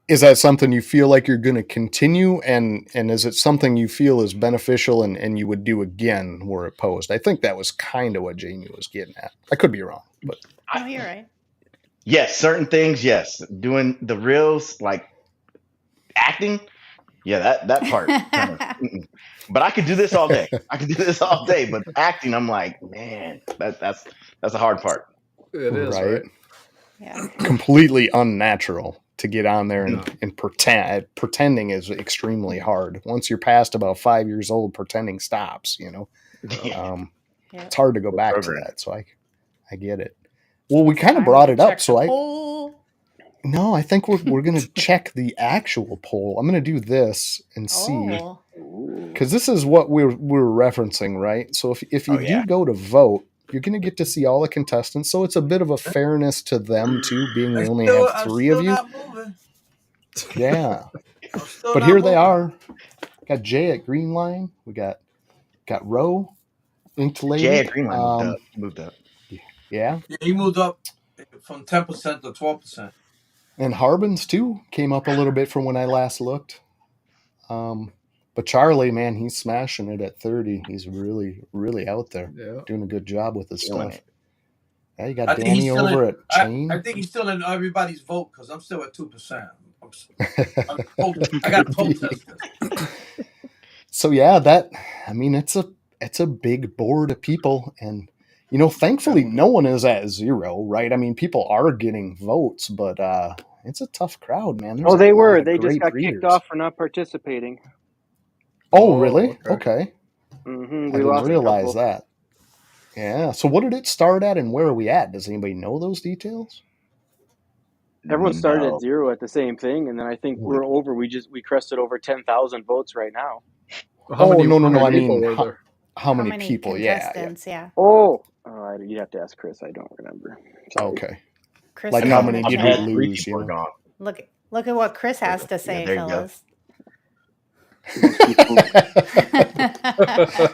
is that something you feel like you're going to continue, and is it something you feel is beneficial and you would do again were it posed? I think that was kind of what Jamie was getting at. I could be wrong, but No, you're right. Yes, certain things, yes. Doing the reels, like acting, yeah, that part. But I could do this all day. But acting, I'm like, man, that's a hard part. It is, right? Yeah. Completely unnatural to get on there and pretend. Pretending is extremely hard. Once you're past about 5 years old, pretending stops. It's hard to go back to that. So I get it. Well, we kind of brought it up, so I think we're going to check the actual poll. I'm going to do this and see, because this is what we're referencing, right? So if you do go to vote, you're going to get to see all the contestants. So it's a bit of a fairness to them too, being we only have 3 of you. Not moving. Yeah, but here they are. Got Jay at Green Line. We got Roe, Inked Lady. Jay at Green Line moved up. Yeah, he moved up from 10% to 12%. And Harbin's too came up a little bit from when I last looked. But Charlie, man, he's smashing it at 30. He's really, really out there, doing a good job with his stuff. Yeah, you got Danny over at Chain. I think he's still in everybody's vote because I'm still at 2%. I got a protest. So yeah, it's a big board of people, and thankfully no one is at 0, right? I mean, people are getting votes, but it's a tough crowd, man. There's they were. They just got kicked off for not participating. Oh, really? Okay. Mm-hmm. I didn't realize that. Yeah. So what did it start at, and where are we at? Does anybody know those details? Everyone started at 0 at the same thing, and then I think we're over. We crested over 10,000 votes right now. No. I mean, how many people? Yeah. Oh, you'd have to ask Chris. I don't remember. Sorry. Okay. Chris, like how many did we lose? Look at what Chris has to say, fellas.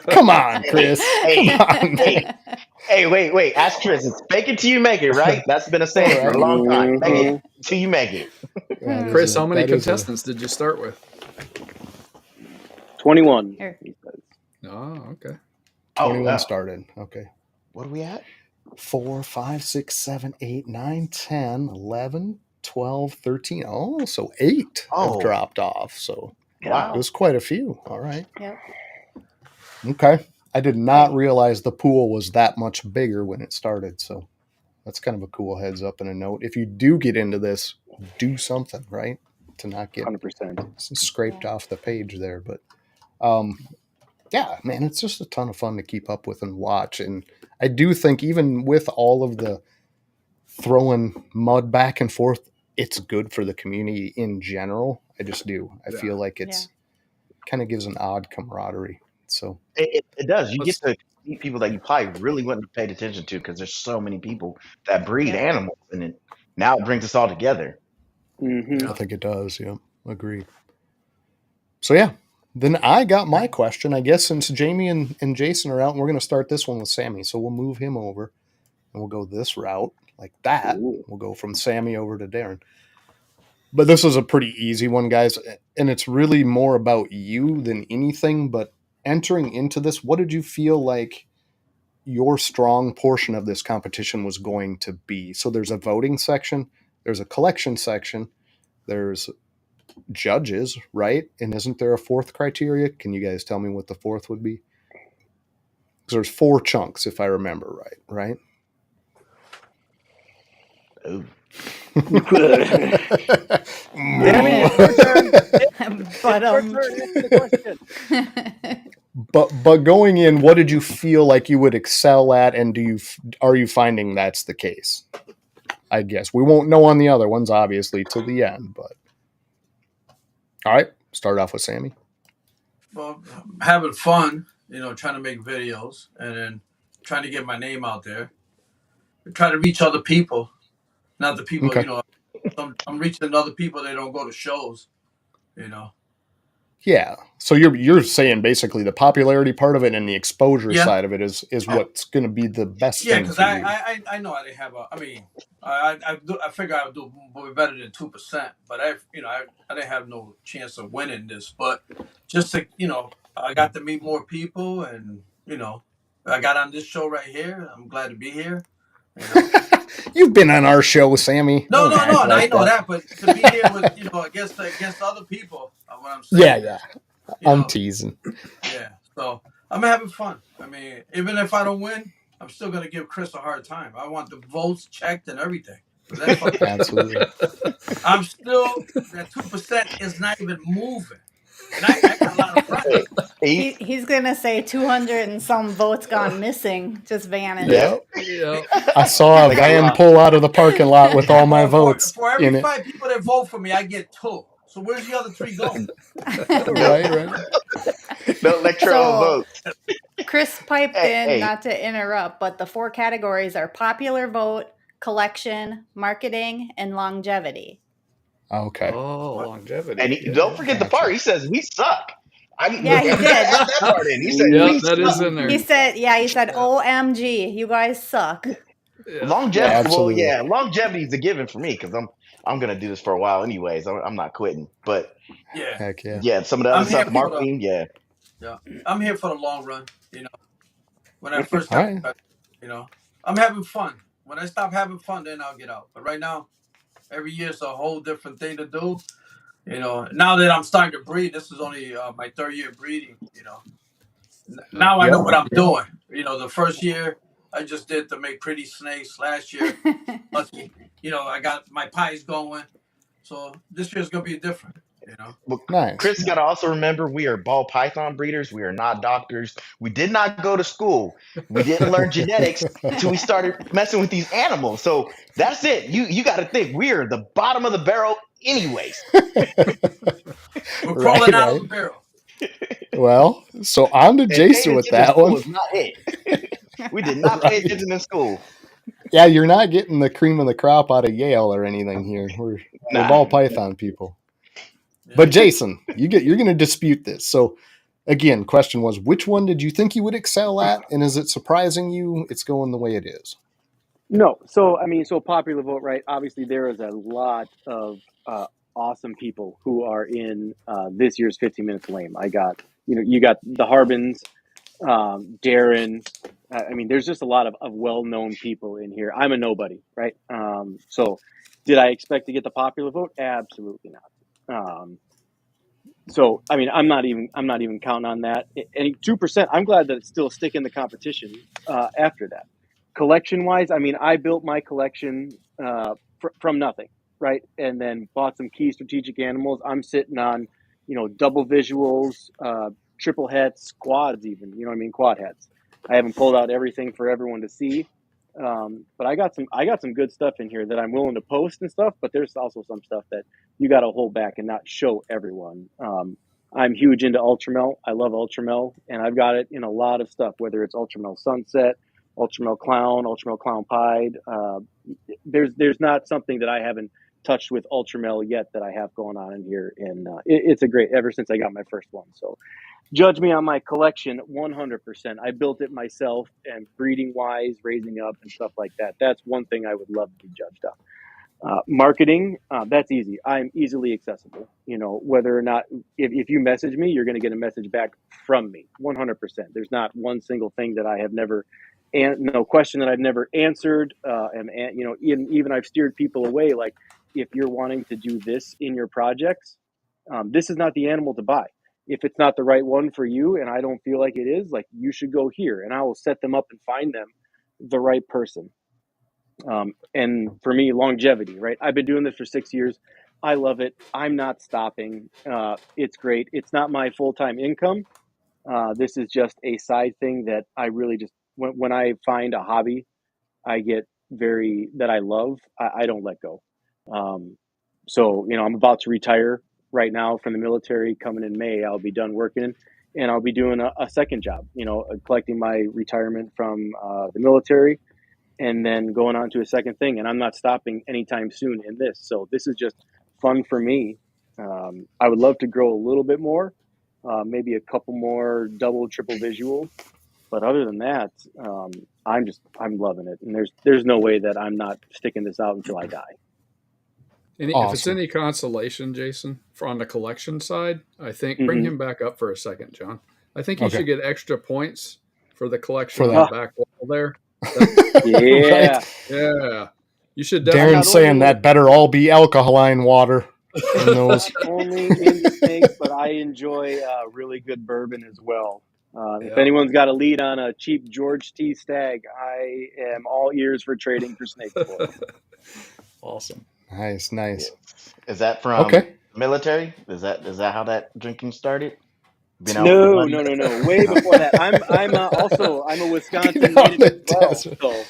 Come on, Chris. Hey, wait. Ask Chris. It's fake it till you make it, right? That's been a saying for a long time. Fake it till you make it. Chris, how many contestants did you start with? 21. He says. Oh, okay. 21 started. Okay. What are we at? 4, 5, 6, 7, 8, 9, 10, 11, 12, 13. Oh, so 8 have dropped off. So wow, it was quite a few. All right. Yep. Okay. I did not realize the pool was that much bigger when it started. So that's kind of a cool heads up and a note. If you do get into this, do something, right? To not get 100% scraped off the page there. But Yeah, man, it's just a ton of fun to keep up with and watch. And I do think even with all of the throwing mud back and forth, it's good for the community in general. I just do. I Yeah. feel like it's kind of gives an odd camaraderie. So It does. You get Let's- to meet people that you probably really wouldn't have paid attention to because there's so many people that breed Yeah. animals, and it now it brings us all together. Mm-hmm. I think it does. Yeah, agreed. So yeah, then I got my question. I guess since Jamie and Jason are out, and we're going to start this one with Sammy. So we'll move him over and we'll go this route like that. Ooh. We'll go from Sammy over to Darren. But this is a pretty easy one, guys. And it's really more about you than anything. But entering into this, what did you feel like your strong portion of this competition was going to be? So there's a voting section, there's a collection section, there's judges, right? And isn't there a fourth criteria? Can you guys tell me what the fourth would be? Because there's 4 chunks, if I remember right? Ooh. Sammy, it's your turn. But It's your turn. Answer the question. but going in, what did you feel like you would excel at, and are you finding that's the case? I guess we won't know on the other ones, obviously, till the end. But all right, start off with Sammy. Well, having fun, trying to make videos and then trying to get my name out there. Try to reach other people, not the people, Okay. I'm reaching other people that don't go to shows, Yeah. So you're saying basically the popularity part of it and the exposure Yeah. side of it is what's going to be the best Yeah, thing because for you. I know I didn't have I figure I would do better than 2%, but I didn't have no chance of winning this, but just to I got to meet more people, and I got on this show right here. I'm glad to be here. You've been on our show, Sammy. No, Don't act and like I know that, but to be here with against other people, what I'm saying. Yeah. You I'm know, teasing. Yeah, so I'm having fun. I mean, even if I don't win, I'm still gonna give Chris a hard time. I want the votes checked and everything. Absolutely. I'm still that 2% is not even moving, and I got a lot of friends. He's gonna say 200 and some votes gone missing, just vanished. Yep. Yeah. I saw a van pull out of the parking lot with all my votes For every in it. 5 people that vote for me, I get 2. So where's the other 3 going? Right. No electoral votes. Chris piped in, Hey. not to interrupt, but the 4 categories are popular vote, collection, marketing, and longevity. Okay. Oh, longevity. And don't forget the part. He says we suck. Yeah, he did. That part in. He said Yeah, that is in there. He said, OMG, you guys suck. Yeah. Longevity. Absolutely. Well, yeah, longevity is a given for me because I'm gonna do this for a while anyways. I'm not quitting. But Heck yeah. yeah, some of the other stuff, marketing. Yeah, I'm here for the long run. When I first got, I'm having fun. When I stop having fun, then I'll get out. But right now, every year is a whole different thing to do. Now that I'm starting to breed, this is only my 3rd year breeding. Now I know what I'm doing. The first year I just did to make pretty snakes. Last year, I got my pies going. So this year's gonna be different. Well, Nice. Chris got to also remember we are ball python breeders. We are not doctors. We did not go to school. We didn't learn genetics until we started messing with these animals. So that's it. You got to think we are the bottom of the barrel, anyways. We're crawling out of the barrel. Well, so on to Jason with that one. Was not it. We did not pay attention in school. Yeah, you're not getting the cream of the crop out of Yale or anything here. We're ball python people. But Jason, you're going to dispute this. So again, question was, which one did you think you would excel at? And is it surprising you it's going the way it is? No. So, so popular vote, right? Obviously, there is a lot of awesome people who are in this year's 15 Minutes Lame. I got, you got the Harbins, Darren. There's just a lot of well-known people in here. I'm a nobody, right? So did I expect to get the popular vote? Absolutely not. So, I'm not even counting on that. And 2%, I'm glad that it's still sticking the competition after that. Collection wise, I built my collection from nothing, right? And then bought some key strategic animals. I'm sitting on, double visuals, triple hets, quads, even, you know what I mean? Quad hets. I haven't pulled out everything for everyone to see. But I got some good stuff in here that I'm willing to post and stuff, but there's also some stuff that you got to hold back and not show everyone. I'm huge into Ultramel. I love Ultramel, and I've got it in a lot of stuff, whether it's Ultramel Sunset, Ultramel Clown Pied. There's not something that I haven't touched with Ultramel yet that I have going on in here, and it's a great, ever since I got my first one. So judge me on my collection 100%. I built it myself, and breeding wise, raising up and stuff like that. That's one thing I would love to be judged on. Marketing, that's easy. I'm easily accessible. You know, whether or not, if you message me, you're going to get a message back from me 100%. There's not one single thing that I have never, and no question that I've never answered. And you know, even I've steered people away. Like, if you're wanting to do this in your projects, this is not the animal to buy. If it's not the right one for you, and I don't feel like it is, like, you should go here, and I will set them up and find them the right person. And for me, longevity, right? I've been doing this for 6 years. I love it. I'm not stopping. It's great. It's not my full-time income. This is just a side thing that I really just, when I find a hobby I get that I love, I don't let go. So, you know, I'm about to retire right now from the military. Coming in May, I'll be done working, and I'll be doing a second job, you know, collecting my retirement from the military, and then going on to a second thing. And I'm not stopping anytime soon in this. So this is just fun for me. I would love to grow a little bit more, maybe a couple more double, triple visuals. But other than that, I'm loving it. And there's no way that I'm not sticking this out until I die. If it's Awesome. any consolation, Jason, on the collection side, I think bring him back up for a second, John. I think he should get extra points for the collection For on that. the back wall there. Yeah. Right? Yeah. You should Darren definitely. saying that better all be alkaline water in those. Only into snakes, but I enjoy really good bourbon as well. If anyone's got a lead on a cheap George T. Stag, I am all ears for trading for snake boy. Awesome. Nice. Is that from Okay. military? Is that how that drinking started? Been out No. with the buddies? Way before that. I'm a Wisconsin native as well. So.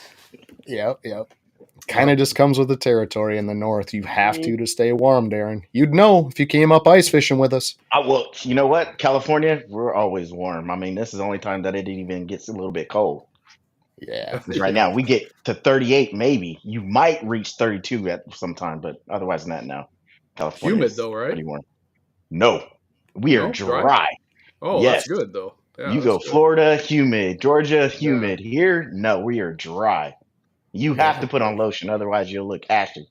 Yep. Kind of just comes with the territory in the north. You have to stay warm, Darren. You'd know if you came up ice fishing with us. Well, you know what? California, we're always warm. I mean, this is the only time that it even gets a little bit cold. Yeah. Right now, we get to 38, maybe. You might reach 32 at some time, but otherwise not now. California Humid is though, right? pretty warm. No, we are dry. Oh, yes. That's good though. Yeah, you go good. Florida, humid. Georgia, humid. Here, no, we are dry. You have to put on lotion, otherwise you'll look ashy.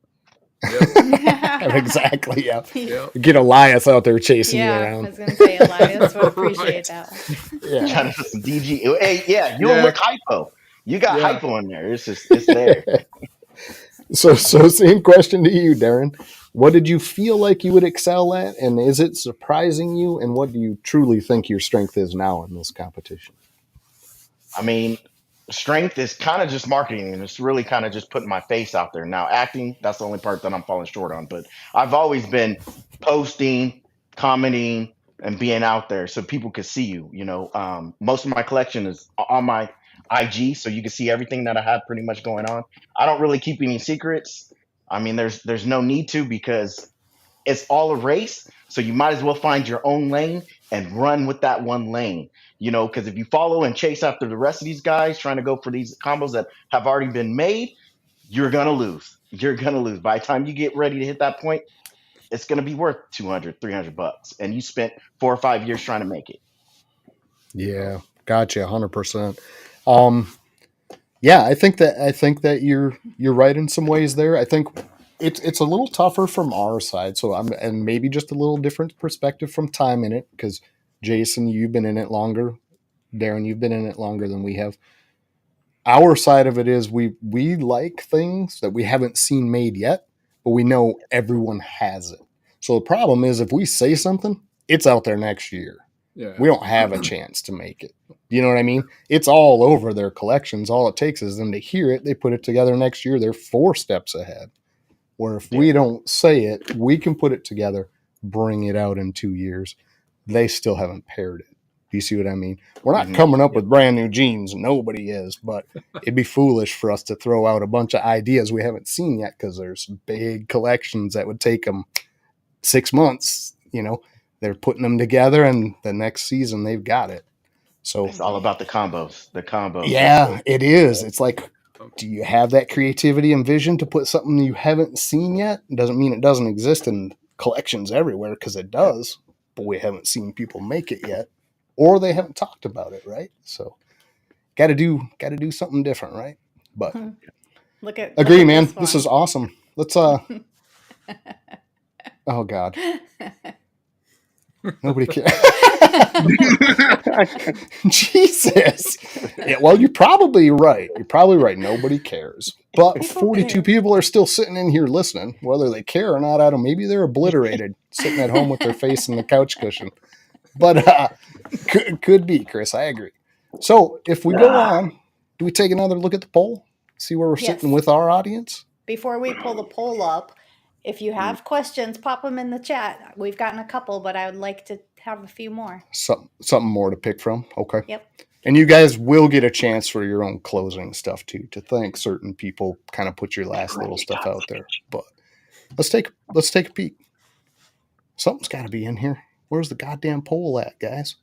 Yep. Exactly. Yeah. Yep. Get Elias out there chasing you I around. was going to say Elias would appreciate that one. Yeah. Trying to put some DG. Hey, yeah, you'll look hypo. You got hypo in there. It's there. So same question to you, Darren. What did you feel like you would excel at, and is it surprising you? And what do you truly think your strength is now in this competition? I mean, strength is kind of just marketing, and it's really kind of just putting my face out there. Now, acting, that's the only part that I'm falling short on. But I've always been posting, commenting, and being out there so people could see you. You know, most of my collection is on my IG, so you can see everything that I have pretty much going on. I don't really keep any secrets. I mean, there's no need to, because it's all a race. So you might as well find your own lane and run with that one lane. You know, because if you follow and chase after the rest of these guys trying to go for these combos that have already been made, you're gonna lose. You're gonna lose. By the time you get ready to hit that point, it's gonna be worth $200, $300, and you spent 4 or 5 years trying to make it. Yeah, gotcha, 100%. Yeah, I think that you're right in some ways there. I think it's a little tougher from our side, and maybe just a little different perspective from time in it, because Jason, you've been in it longer. Darren, you've been in it longer than we have. Our side of it is we like things that we haven't seen made yet, but we know everyone has it. So the problem is, if we say something, it's out there next year. Yeah. We don't have a chance to make it. You know what I mean? It's all over their collections. All it takes is them to hear it. They put it together next year. They're 4 steps ahead. Where if we don't say it, we can put it together, bring it out in 2 years. They still haven't paired it. Do you see what I mean? We're not Mhm. coming up with brand new genes. Nobody is, but it'd be foolish for us to throw out a bunch of ideas we haven't seen yet because there's big collections that would take them 6 months. You know, they're putting them together, and the next season they've got it. So It's all about the combos. The combos. yeah, it is. It's like, do you have that creativity and vision to put something you haven't seen yet? It doesn't mean it doesn't exist in collections everywhere, because it does, but we haven't seen people make it yet, or they haven't talked about it, right? So got to do something different, right? But agree, man. This is awesome. Let's oh God. Nobody cares. Jesus. Yeah, well, you're probably right. Nobody cares. But 42 people are still sitting in here listening. Whether they care or not, I don't know. Maybe they're obliterated, sitting at home with their face in the couch cushion. But could be, Chris. I agree. So if we go on, do we take another look at the poll? See where we're sitting with our audience? Before we pull the poll up, if you have questions, pop them in the chat. We've gotten a couple, but I would like to have a few more. Something more to pick from. Okay. Yep. And you guys will get a chance for your own closing stuff too, to thank certain people, kind of put your last little stuff out there. But let's take a peek. Something's got to be in here. Where's the goddamn poll at, guys?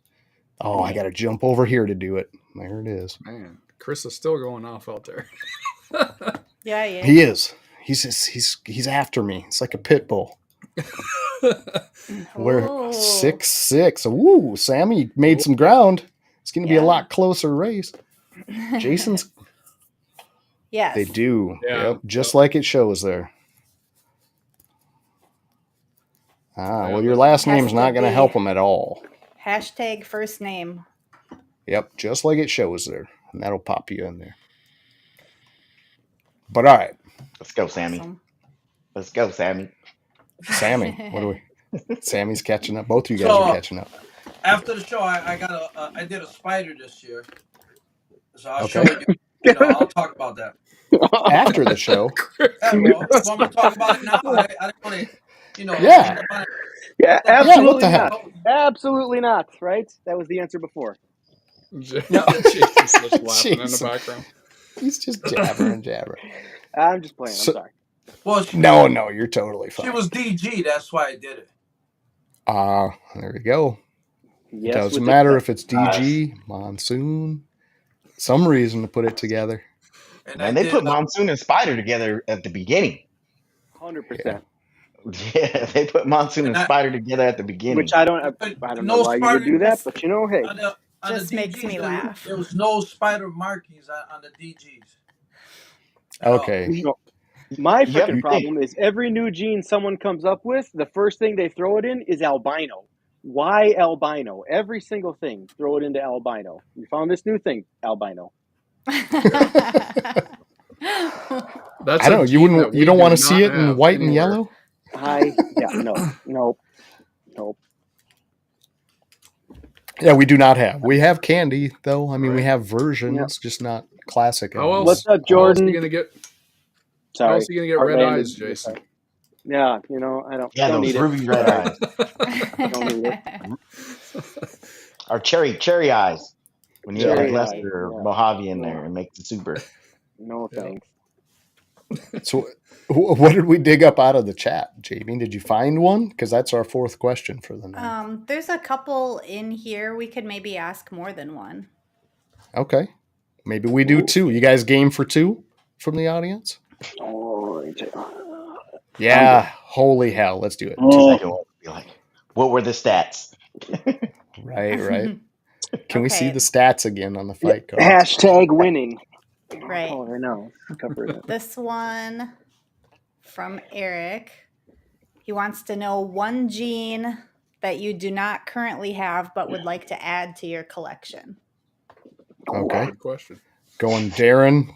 Oh, I got to jump over here to do it. There it is. Man, Chris is still going off out there. Yeah, yeah. He is. He's after me. It's like a pit bull. We're 6-6. Ooh, Sammy made some ground. It's going to be a lot closer race. Jason's. Yes. They do. Yeah. Yep. Just like it shows there. Well, your last name's not going to help them at all. Hashtag first name. Yep. Just like it shows there. And that'll pop you in there. But all right. Let's go, Sammy. Awesome. Let's go, Sammy. Sammy, what do we? Sammy's catching up. Both of you guys are catching up. After the show, I did a spider this year, so I'll show you. I'll talk about that after the show. Yeah, well, want me to talk about it now? I didn't want to, Yeah. Yeah, absolutely what the not. heck? Absolutely not. Right? That was the answer before. Jason's just laughing in the background. He's just jabbering. I'm just playing. I'm sorry. Well, no, you're totally fine. She was DG. That's why I did it. There we go. Yes, it doesn't matter if it's DG, Monsoon, some reason to put it together. And they put Monsoon and Spider together at the beginning. 100%. Yeah, they put Monsoon and Spider together at the beginning. Which I don't know why you would do that, but hey. Just makes me laugh. There was no spider markings on the DGs. Okay. My freaking problem is every new gene someone comes up with, the first thing they throw it in is albino. Why albino? Every single thing, throw it into albino. You found this new thing, albino. I don't know. You don't want to see it in white and yellow? Nope. Yeah, we do not have. We have candy though. I mean, we have versions, just not classic. What's up, Jordan? How else are you gonna get red eyes, Jason? Yeah, I don't. Yeah, don't those need ruby red eyes. Don't need it. Or cherry eyes. When you add Lester or Mojave in there and make the super. No thanks. So, what did we dig up out of the chat, Jamie? Did you find one? Because that's our fourth question for the night. There's a couple in here. We could maybe ask more than one. Okay. Maybe we do two. You guys game for two from the audience? Yeah. Holy hell. Let's do it. What were the stats? Right. Can we see the stats again on the fight card? Hashtag winning. Right. Oh, I know. This one from Eric. He wants to know one gene that you do not currently have but would like to add to your collection. Okay. Good question. Going Darren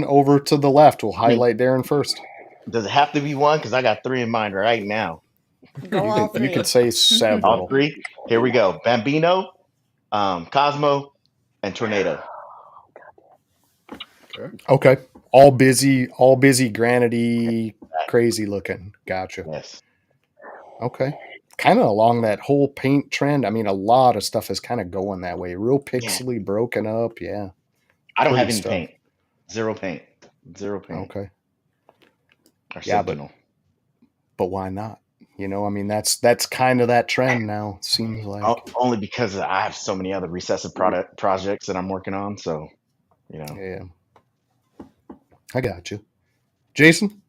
over to the left. We'll highlight Darren first. Does it have to be one? Because I got three in mind right now. You could say several. All three? Here we go. Bambino, Cosmo, and Tornado. Okay. All busy, granity, crazy looking. Gotcha. Yes. Okay. kind of along that whole paint trend. I mean, a lot of stuff is kind of going that way. Real pixely, broken up. Yeah. I don't have Pretty any stuff. paint. Zero paint. Okay. Arsenal. Yeah, but why not? You know, I mean, that's kind of that trend now. It seems like Only because I have so many other recessive projects that I'm working on. So, you know. Yeah. I got you, Jason.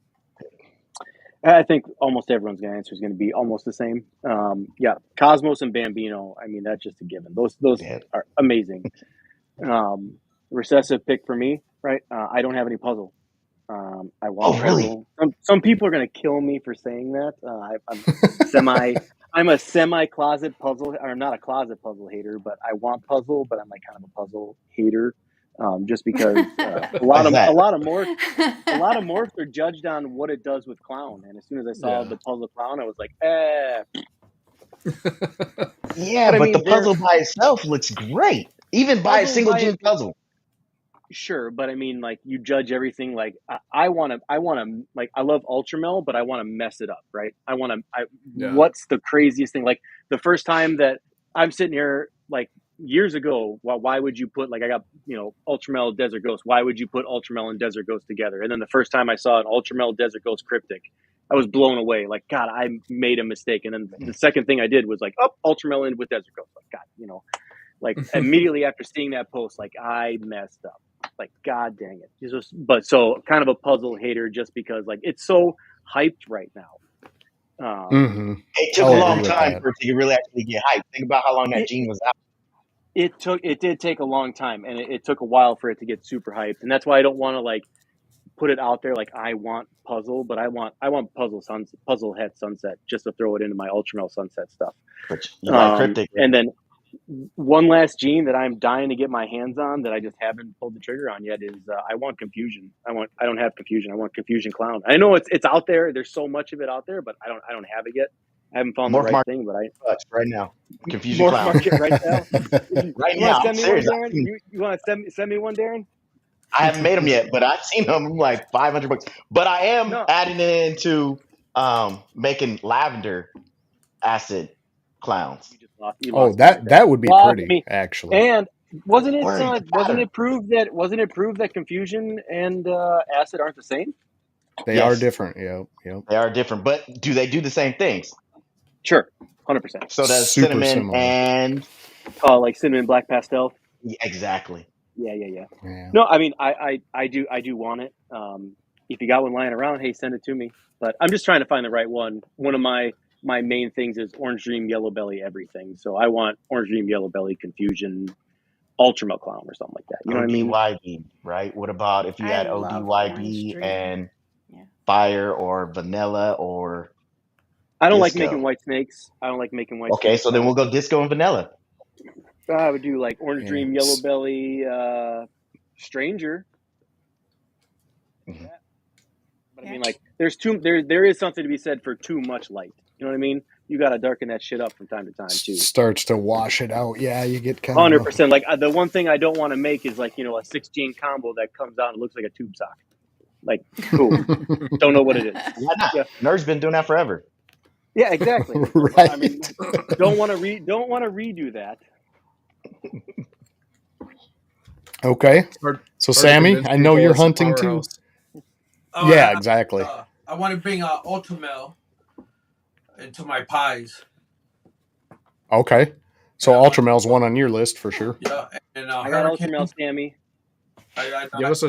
I think almost everyone's answer is going to be almost the same. Yeah, Cosmos and Bambino. I mean, that's just a given. Those are amazing. Recessive pick for me, right? I don't have any puzzle. I want puzzle. Really? Some people are going to kill me for saying that. I'm a semi closet puzzle, or not a closet puzzle hater, but I want puzzle, but I'm like kind of a puzzle hater. Just because a lot of morphs are judged on what it does with clown, and as soon as I saw the puzzle clown, I was like, Yeah, but the puzzle by itself looks great, even by a single gene puzzle. Sure, but I mean, like, you judge everything. Like, I want to, like, I love Ultramel, but I want to mess it up, right? What's the craziest thing? Like, the first time that I'm sitting here, like, years ago, why would you put, like, I got, Ultramel Desert Ghost. Why would you put Ultramel and Desert Ghost together? And then the first time I saw an Ultramel Desert Ghost Cryptic, I was blown away. Like, God, I made a mistake. And then the second thing I did was like, Ultramel in with Desert Ghost. Like, God, like immediately after seeing that post, like, I messed up. Like, God dang it. But so kind of a puzzle hater just because, like, it's so hyped right now. It took a long time for it to really actually get hyped. Think about how long that gene was out. It did take a long time, and it took a while for it to get super hyped. And that's why I don't want to, like, put it out there like I want puzzle, but I want puzzle head sunset just to throw it into my Ultramel sunset stuff. But you like Cryptic. And then one last gene that I'm dying to get my hands on that I just haven't pulled the trigger on yet is I want confusion. I don't have confusion. I want confusion clown. I know it's out there. There's so much of it out there, but I don't have it yet. I haven't found Morph the right thing, but right now. Confusion Morph clown. Market right now. Right now. I'm serious. You want to send me one, Darren? I haven't made them yet, but I've seen them like $500. But I am adding it into making lavender acid clowns. That would be pretty, actually. And wasn't it proved that confusion and acid aren't the same? They are different. Yeah. They are different, but do they do the same things? Sure, 100%. So does cinnamon and like cinnamon black pastel. Yeah, exactly. Yeah. No, I mean, I do want it. If you got one lying around, hey, send it to me. But I'm just trying to find the right one. One of my main things is Orange Dream, Yellow Belly, everything. So I want Orange Dream, Yellow Belly, Confusion, Ultramel Clown or something like that. You know what I mean? ODYB, right? What about if you had ODYB and Fire or Vanilla or I don't Disco. like making white snakes. Okay, so then we'll go Disco and Vanilla. I would do like Orange Dream, Yellow Belly, Stranger. Mm-hmm. But I mean, like, there is something to be said for too much light. You know what I mean? You got to darken that shit up from time to time too. Starts to wash it out. Yeah, you get kind 100%. Like, the one thing I don't want to make is like, a 6 gene combo that comes out and looks like a tube sock. Like, cool. Don't know what it is. Why not? Yeah. Nerd's been doing that forever. Yeah, exactly. Right. I mean, don't want to redo that. Okay. So Sammy, I know you're hunting too. Yeah, exactly. I want to bring Ultramel into my pies. Okay. So Ultramel's one on your list for sure. Yeah, and I got Ultramel, Sammy. Give us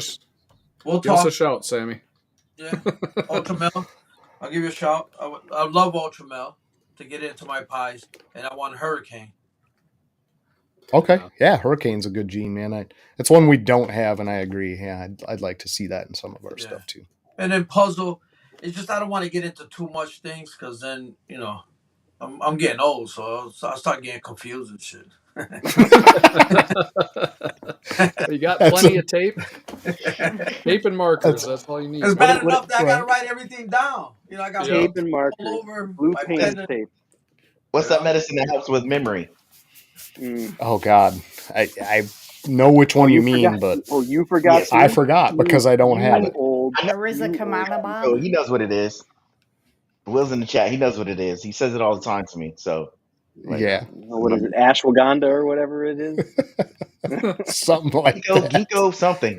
a shout, Sammy. Yeah, Ultramel. I'll give you a shout. I love Ultramel to get into my pies, and I want Hurricane. Okay, yeah, Hurricane's a good gene, man. It's one we don't have, and I agree. Yeah, I'd like to see that in some of our stuff too. And then puzzle, it's just I don't want to get into too much things because then I'm getting old, so I start getting confused and shit. You got plenty of tape, tape and markers. That's all you need. It's bad enough that I gotta write everything down. I got tape and markers, all over blue paint tape. What's that medicine that helps with memory? Oh God, I know which one you mean, but you forgot. Yes, I forgot because I don't have it. Marissa Kamalaba. So he knows what it is. Will's in the chat. He knows what it is. He says it all the time to me. So, like, Yeah, What is it? Ashwagandha or whatever it is. something like ginkgo, that. ginkgo something.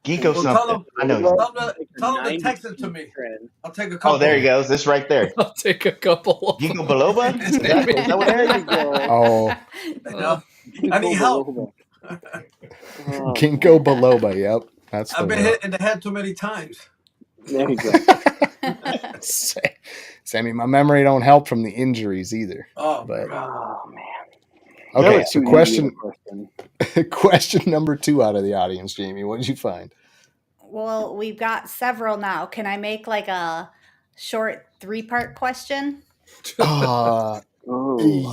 Ginkgo Well, something. I know. tell them to text it to me. I'll take a couple. Oh, there he goes. It's right there. I'll take a couple of Ginkgo them. biloba? Is that what it There is? you go. Oh, I need help. ginkgo biloba. Yep, that's the I've been one. hit in the head too many times. There you go. Sammy, my memory don't help from the injuries either. Oh, But Oh man. okay, That so was too easy of a question. question number 2 out of the audience, Jamie. What did you find? Well, we've got several now. Can I make like a short 3-part question? Oh.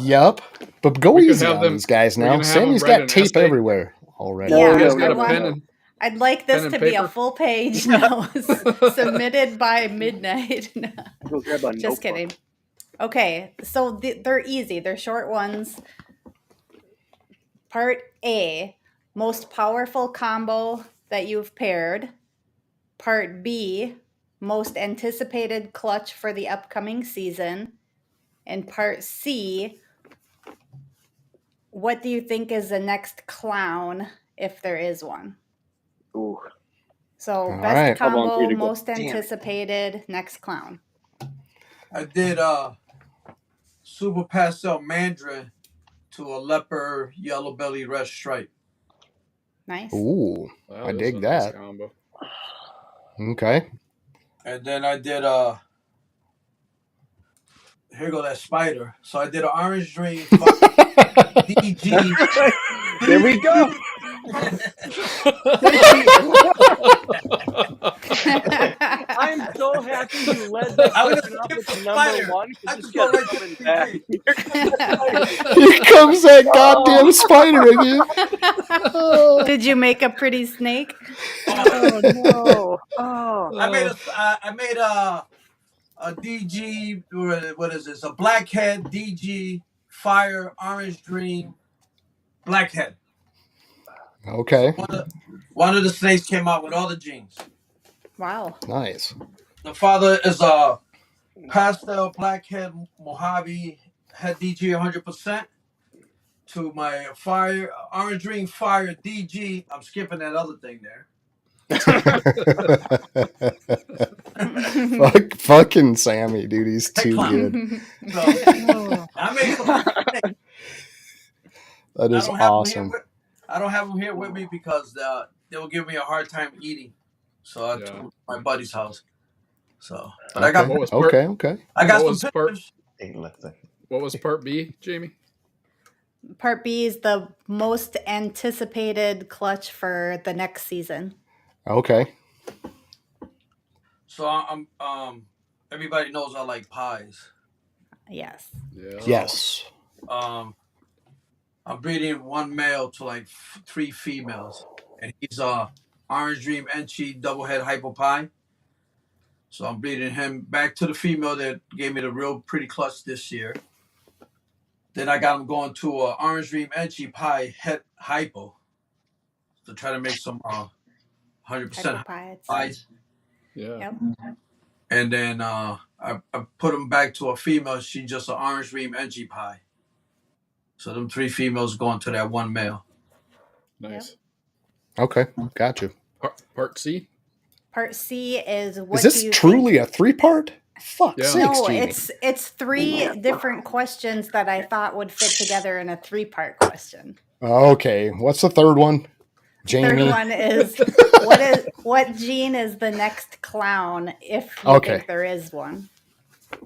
Yup. But go We could easy have on them- these guys we're now. gonna have them Sammy's write got an tape essay. everywhere already. No, You guys no, got no, a pen no. and I'd like this Pen and to be a paper? full page now, submitted by midnight. Go grab a Just notebook. kidding. Okay, so they're easy. They're short ones. Part A, most powerful combo that you've paired. Part B, most anticipated clutch for the upcoming season. And part C, what do you think is the next clown, if there is one? Ooh. So All best right. I'll volunteer combo, to go. most Damn it. anticipated, next clown. I did super pastel mandarin to a leopard yellow belly red stripe. Nice. Ooh, Wow, I this dig is a nice that. combo. Okay. And then I did here go that spider. So I did an orange dream DG. There we go. I'm so happy you led that I was question off skip with the number spider. one I because just this go guy's right to coming DG. back. Here comes that goddamn spider again. Oh. Did you make a pretty snake? Oh no! Oh. I made a DG. What is this? A blackhead DG fire orange dream blackhead. Okay. One of the snakes came out with all the genes. Wow. Nice. The father is a pastel blackhead Mojave head DG 100%. To my fire orange dream fire DG. I'm skipping that other thing there. Fucking Sammy, dude, he's too good. So, I made some. That is awesome. I don't have them here with me because they will give me a hard time eating. So I took them to my buddy's house. So, but I got okay. I got some pictures. What was part B, Jamie? Part B is the most anticipated clutch for the next season. Okay. So I'm everybody knows I like pies. Yes. Yeah. Yes. I'm breeding one male to like 3 females, and he's orange dream Enchi double head hypo pie. So I'm breeding him back to the female that gave me the real pretty clutch this year. Then I got him going to a orange dream Enchi pie head hypo to try to make some 100% pies. Yeah. Yep. And then I put him back to a female. She just an orange dream Enchi pie. So them 3 females going to that one male. Nice. Okay, got you. Part C? Part C is what is this truly a 3-part? Fuck sakes, No, Jamie. it's 3 different questions that I thought would fit together in a 3-part question. Okay, what's the third one? Jamie. Third one is what gene is the next clown if you think there is one?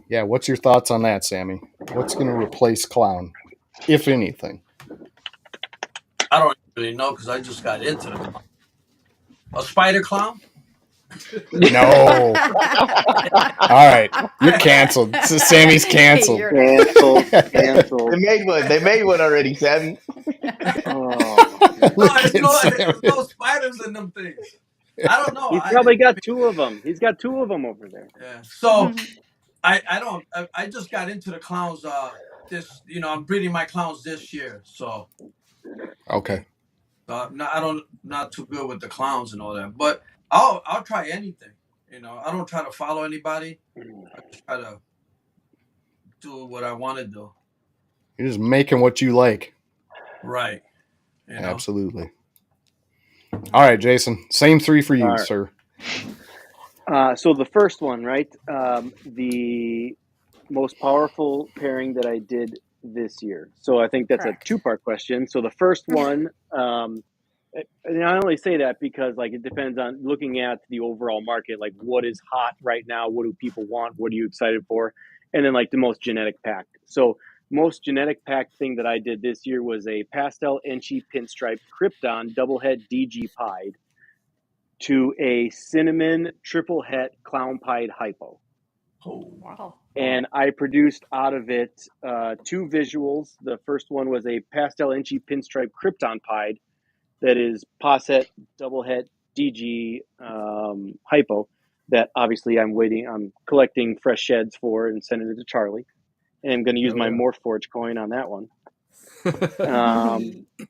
Yeah, what's your thoughts on that, Sammy? What's going to replace clown, if anything? I don't really know because I just got into them. A spider clown? No. All right, you're canceled. Sammy's canceled. Canceled. They made one already, Sammy. There's no spiders in them things. I don't know. He's probably got 2 of them. He's got 2 of them over there. Yeah. So I just got into the clowns. I'm breeding my clowns this year. So okay. I'm not too good with the clowns and all that, but I'll try anything. I don't try to follow anybody. I just try to do what I want to do. You're just making what you like. Right. Absolutely. All right, Jason. Same 3 for you, All right. sir. So the first one, right? The most powerful pairing that I did this year. So I think that's Correct. a 2-part question. So the first one, and I only say that because like it depends on looking at the overall market, like what is hot right now, what do people want, what are you excited for, and then like the most genetic packed. So most genetic packed thing that I did this year was a pastel Enchi pinstripe Krypton double head DG pied to a cinnamon triple het clown pied hypo. Wow. And I produced out of it 2 visuals. The first one was a pastel Enchi pinstripe Krypton pied that is posset double het DG hypo that obviously I'm collecting fresh sheds for and sending it to Charlie. And I'm going to use my Morph Forge coin on that one.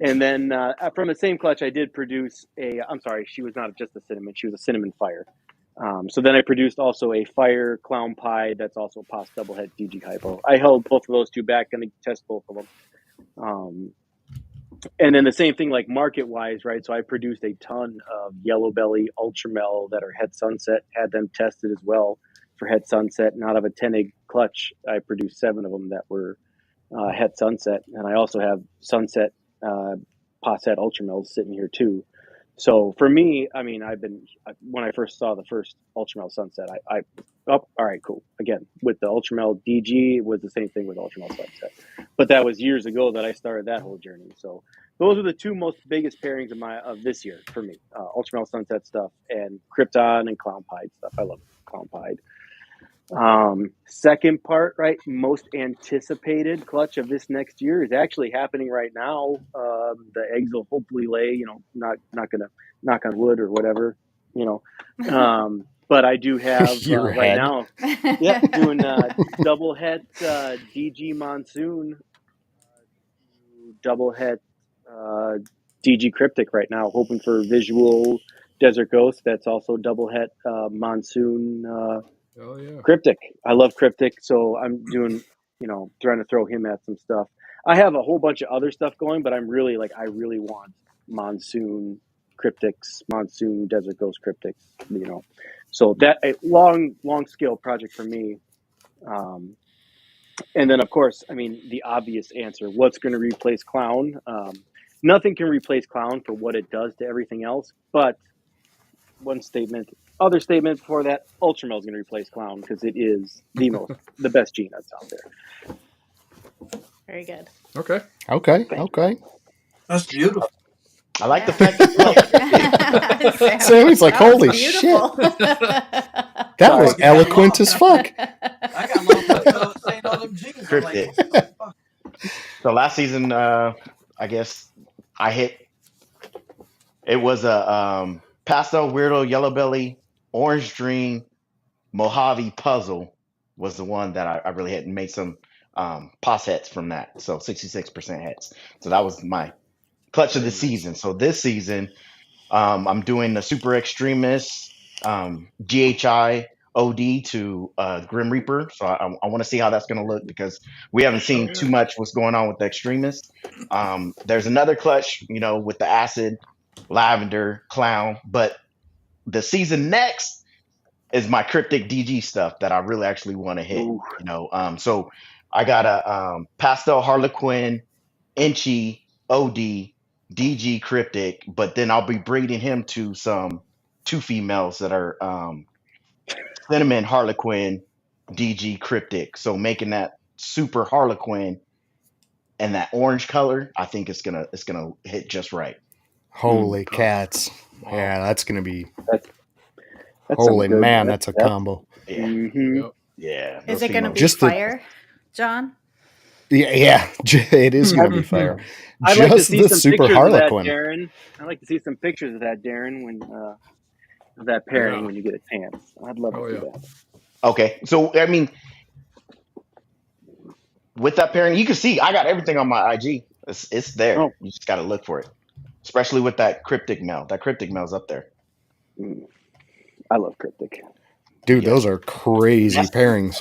And then from the same clutch, I did produce I'm sorry, she was not just a cinnamon, she was a cinnamon fire. So then I produced also a fire clown pie that's also pos double head DG hypo. I held both of those 2 back and test both of them. And then the same thing like market wise, right? So I produced a ton of yellow belly ultramel that are het sunset, had them tested as well for het sunset. And out of a 10 egg clutch, I produced 7 of them that were het sunset. And I also have sunset posset ultramels sitting here too. So for me, I mean, when I first saw the first Ultramel Sunset, all right, cool. Again, with the Ultramel DG, it was the same thing with Ultramel Sunset. But that was years ago that I started that whole journey. So those are the 2 most biggest pairings of this year for me. Ultramel Sunset stuff and Krypton and Clown Pied stuff. I love Clown Pied. Second part, right? Most anticipated clutch of this next year is actually happening right now. The eggs will hopefully lay, not gonna knock on wood or whatever, but I do have right now, doing double het DG Monsoon, double het DG Cryptic right now, hoping for visual Desert Ghost. That's also double het Monsoon. Cryptic. I love Cryptic, so I'm doing, trying to throw him at some stuff. I have a whole bunch of other stuff going, but I really want Monsoon Cryptics, Monsoon Desert Ghost Cryptics, So that a long scale project for me. And then of course, I mean, the obvious answer, what's going to replace Clown? Nothing can replace Clown for what it does to everything else, but other statement before that, Ultramel is going to replace Clown because it is the best gene that's out there. Very good. Okay. That's beautiful. I like the fact that Sammy's like, holy shit. That was eloquent as fuck. I got my saying all them genes. Cryptic. So last season, I guess I hit. It was a pastel weirdo yellow belly orange dream Mojave puzzle was the one that I really had and made some pos hets from that. So 66% hets. So that was my clutch of the season. So this season, I'm doing the super extremist GHI OD to Grim Reaper. So I want to see how that's going to look because we haven't seen too much what's going on with the extremists. There's another clutch, with the acid, lavender, clown, but the season next is my cryptic DG stuff that I really actually want to hit. So I got a pastel Harlequin, Enchi, OD, DG cryptic, but then I'll be breeding him to some 2 females that are cinnamon Harlequin, DG cryptic. So making that super Harlequin and that orange color, I think it's gonna hit just right. Holy cats! Wow. Yeah, that's gonna be. That's holy man, that's a combo. Yeah. Mm-hmm. Yeah. Is it going to be fire, John? Yeah, it is going to be fire. I'd like to see some super pictures Harlequin. Of that, Darren. I'd like to see some pictures of that, Darren, when of that pairing when you get a chance. I'd love to see that. Okay, so I mean, with that pairing, you can see I got everything on my IG. It's there. Oh. You just got to look for it, especially with that cryptic mail. That cryptic mail's up there. I love cryptic. Dude, Yeah. those are crazy That's- pairings.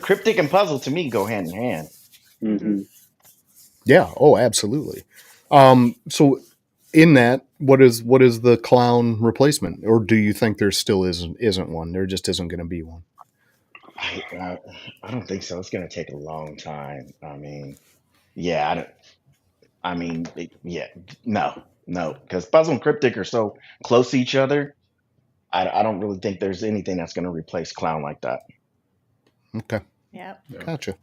Cryptic and puzzle to me go hand in hand. Mhm. Yeah. Oh, absolutely. So in that, what is the clown replacement, or do you think there still isn't one? There just isn't going to be one. I don't think so. It's going to take a long time. I mean, yeah, no, because puzzle and cryptic are so close to each other. I don't really think there's anything that's going to replace clown like that. Okay. Yep. Yeah. Gotcha.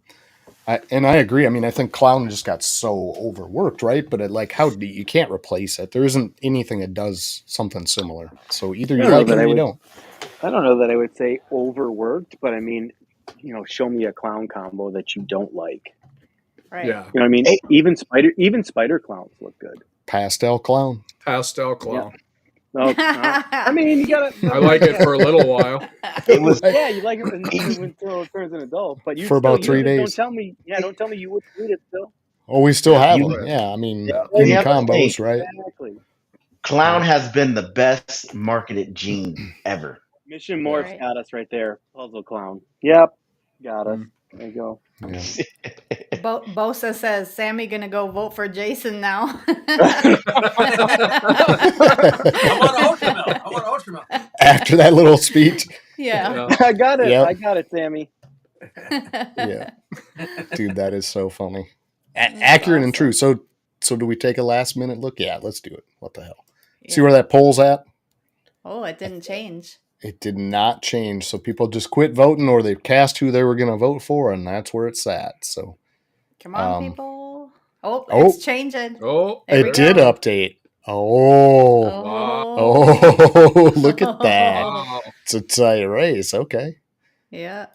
I agree. I mean, I think clown just got so overworked, right? But you can't replace it. There isn't anything that does something similar. So either you I don't know like it that or I you would- don't. I don't know that I would say overworked, but I mean, show me a clown combo that you don't like. Right. Yeah. You know what I mean? Hey. Even spider clowns look good. Pastel clown. Pastel clown. No, I mean, you gotta. I like it for a little while. It was Yeah, you like it until it turns an adult, but you For still about 3 use it. Don't days. tell me. Yeah, don't tell me you wouldn't need it still. Oh, we still have you- them. Yeah. I mean, Yeah. in You have to combos, think. right? Exactly. Clown has been the best marketed gene ever. Mission Morph's Right. got us right there. Puzzle clown. Yep, got us. Mm. There you go. Yeah. Bosa says, Sammy gonna go vote for Jason now. I want ultra milk. After that little speech. Yeah. I got it. Yep. I got it, Sammy. Yeah. Dude, that is so funny. Accurate and true. So do we take a last minute look? Yeah, let's do it. What the hell? See where that poll's at? Oh, it didn't change. It did not change. So people just quit voting, or they cast who they were going to vote for, and that's where it's at. So Come on, people. Oh, oh. it's changing. Oh, There we it did go. update. Oh. Oh, look at that. wow. It's a tie race. Okay. Yeah.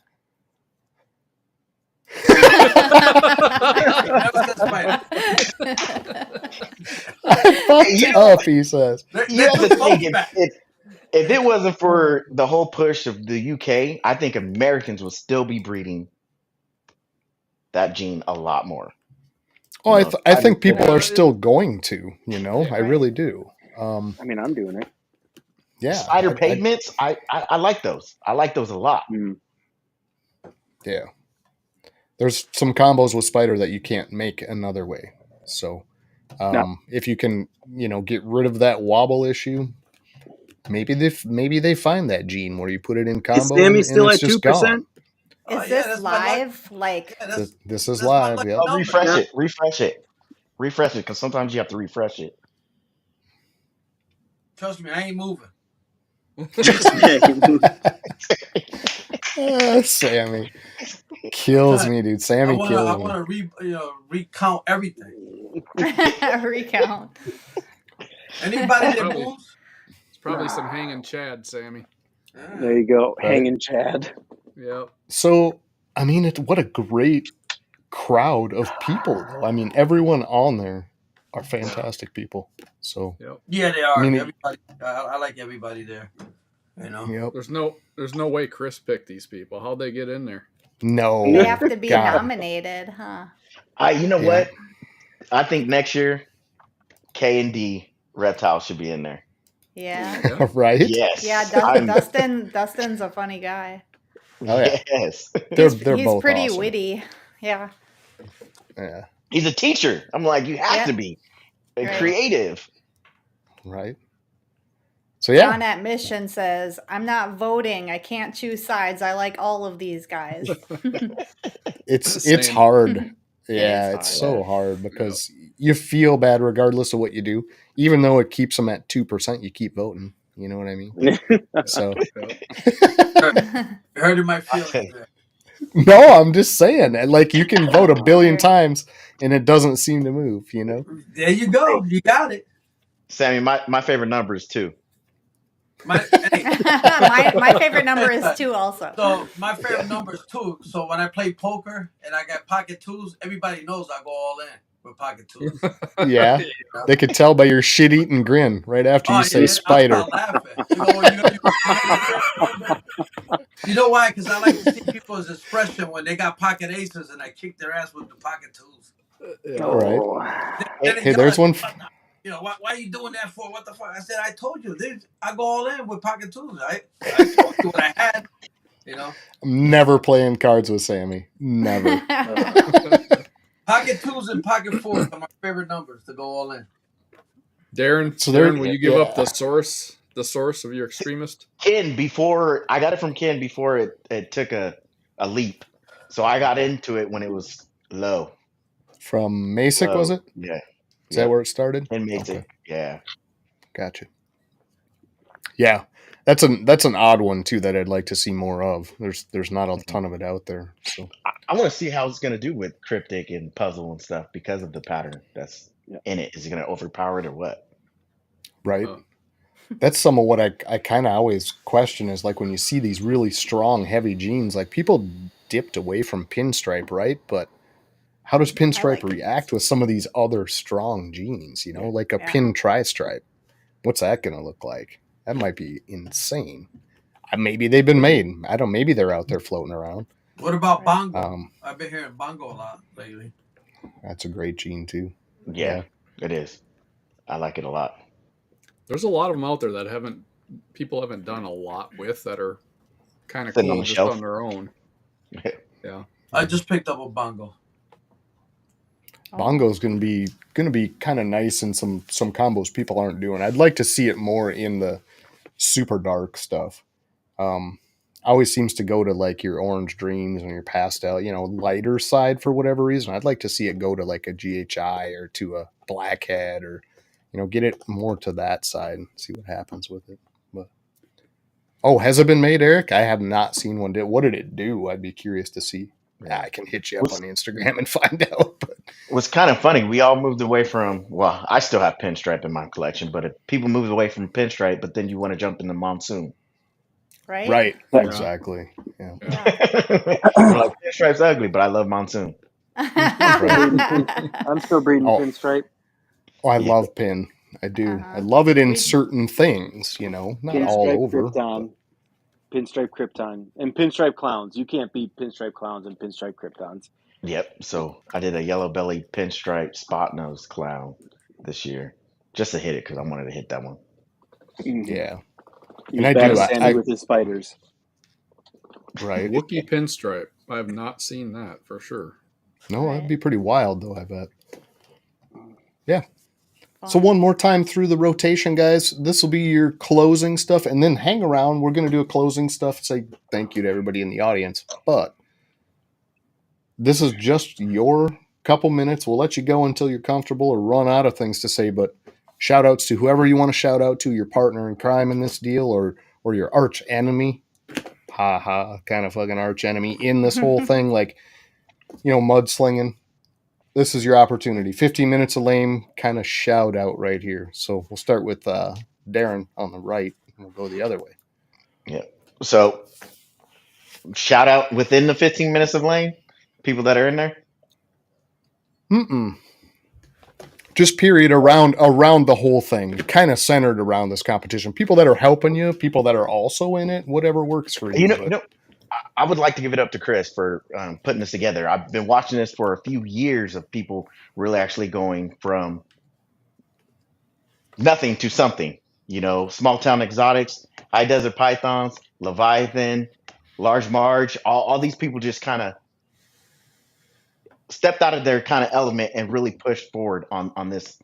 I fucked up, he says. You have to think if it wasn't for the whole push of the UK, I think Americans would still be breeding that gene a lot more. Oh, I think people Yeah, are still going to, I really do. I mean, I'm doing it. Yeah. Spider pavements, I like those. I like those a lot. Yeah. There's some combos with Spider that you can't make another way. So if you can, get rid of that wobble issue, maybe they find that gene where you put it in combo. Is Sammy still it's at just 2%? gone. Is this live? Like, This is live. Yeah. Oh, refresh it, because sometimes you have to refresh it. Trust me, I ain't moving. Sammy kills me, dude. Sammy kills me. I want to recount everything. recount. Anybody that moves? It's probably some hanging Chad, Sammy. There you go, Right. hanging Chad. Yep. So, I mean, what a great crowd of people, though. I mean, everyone on there are fantastic people. So, Yeah, they are. I mean, everybody, I like everybody there. Yep. There's no way Chris picked these people. How'd they get in there? No. They have to be God. nominated, huh? You know what? I think next year, K and D Reptile should be in there. Yeah. Right? Yes. Yeah, Dustin's a funny guy. Oh, yeah. Yes. They're He's both pretty awesome. witty. Yeah. Yeah. He's a teacher. I'm like, you have to be creative. Right. So yeah. John at Mission says, I'm not voting. I can't choose sides. I like all of these guys. It's hard. Yeah, It is it's so hard because you feel bad regardless of what you do. Even though it keeps them at 2%, you keep voting. You know what I mean? So Hurting my feelings there. no, I'm just saying. Like, you can vote a billion times and it doesn't seem to move, There you go. You got it. Sammy, my favorite number is 2. my favorite number is 2 also. So my favorite number is 2. So when I play poker and I got pocket 2s, everybody knows I go all in with pocket 2s. Yeah. They could tell by your shit-eating grin right after you say spider. I start laughing. You know why? Because I like to see people's expression when they got pocket aces and I kick their ass with the pocket 2s. All right. Then Hey, there's one. why are you doing that for? What the fuck? I said, I told you, I go all in with pocket twos. I told you what I had. I'm never playing cards with Sammy. Never. Pocket twos and pocket fours are my favorite numbers to go all in. Darren, will you give up the source of your extremist? Ken, I got it from Ken before it took a leap. So I got into it when it was low. From Masick, was it? Yeah. Is that where it started? Ken Masick. Okay. Yeah. Gotcha. Yeah. That's an odd one too that I'd like to see more of. There's not a ton of it out there. So I want to see how it's going to do with cryptic and puzzle and stuff because of the pattern that's in it. Is it going to overpower it or what? Right. That's some of what I kind of always question is like when you see these really strong, heavy genes, like people dipped away from pinstripe, right? But how does pinstripe react with some of these other strong genes? Like a pin tri-stripe. What's that going to look like? That might be insane. Maybe they've been made. I don't. Maybe they're out there floating around. What about bongo? I've been hearing bongo a lot lately. That's a great gene too. Yeah, it is. I like it a lot. There's a lot of them out there that people haven't done a lot with that are kind of cool just on their own. Yeah. I just picked up a bongo. Bongo's going to be kind of nice in some combos people aren't doing. I'd like to see it more in the super dark stuff. Always seems to go to like your orange dreams and your pastel, lighter side for whatever reason. I'd like to see it go to like a GHI or to a blackhead or, get it more to that side and see what happens with it. But has it been made, Eric? I have not seen one. What did it do? I'd be curious to see. I can hit you up on Instagram and find out. But it was kind of funny. We all moved away from, well, I still have pinstripe in my collection, but if people moved away from pinstripe, but then you want to jump into monsoon. Right. Exactly. Yeah. Like, pinstripe's ugly, but I love monsoon. I'm still breeding pinstripe. I love pin. I do. I love it in certain things, not pinstripe all over. Pinstripe Krypton and pinstripe clowns. You can't beat pinstripe clowns and pinstripe Kryptons. Yep. So I did a yellow belly pinstripe spot nose clown this year just to hit it because I wanted to hit that one. Yeah. And I do. Sammy with his spiders. Right. Wookiee pinstripe. I have not seen that for sure. No, that'd be pretty wild though, I bet. Yeah. So one more time through the rotation, guys. This will be your closing stuff, and then hang around. We're going to do a closing stuff, say thank you to everybody in the audience. But this is just your couple minutes. We'll let you go until you're comfortable or run out of things to say, but shout outs to whoever you want to shout out to, your partner in crime in this deal or your arch enemy. Kind of fucking arch enemy in this whole thing, like, mudslinging. This is your opportunity. 15 minutes of lame kind of shout out right here. So we'll start with Darren on the right, and we'll go the other way. Yeah. So shout out within the 15 minutes of lame, people that are in there. Just period around the whole thing, kind of centered around this competition. People that are helping you, people that are also in it, whatever works for you. I would like to give it up to Chris for putting this together. I've been watching this for a few years of people really actually going from nothing to something. Small town exotics, high desert pythons, Leviathan, large Marge. All these people just kind of stepped out of their kind of element and really pushed forward on this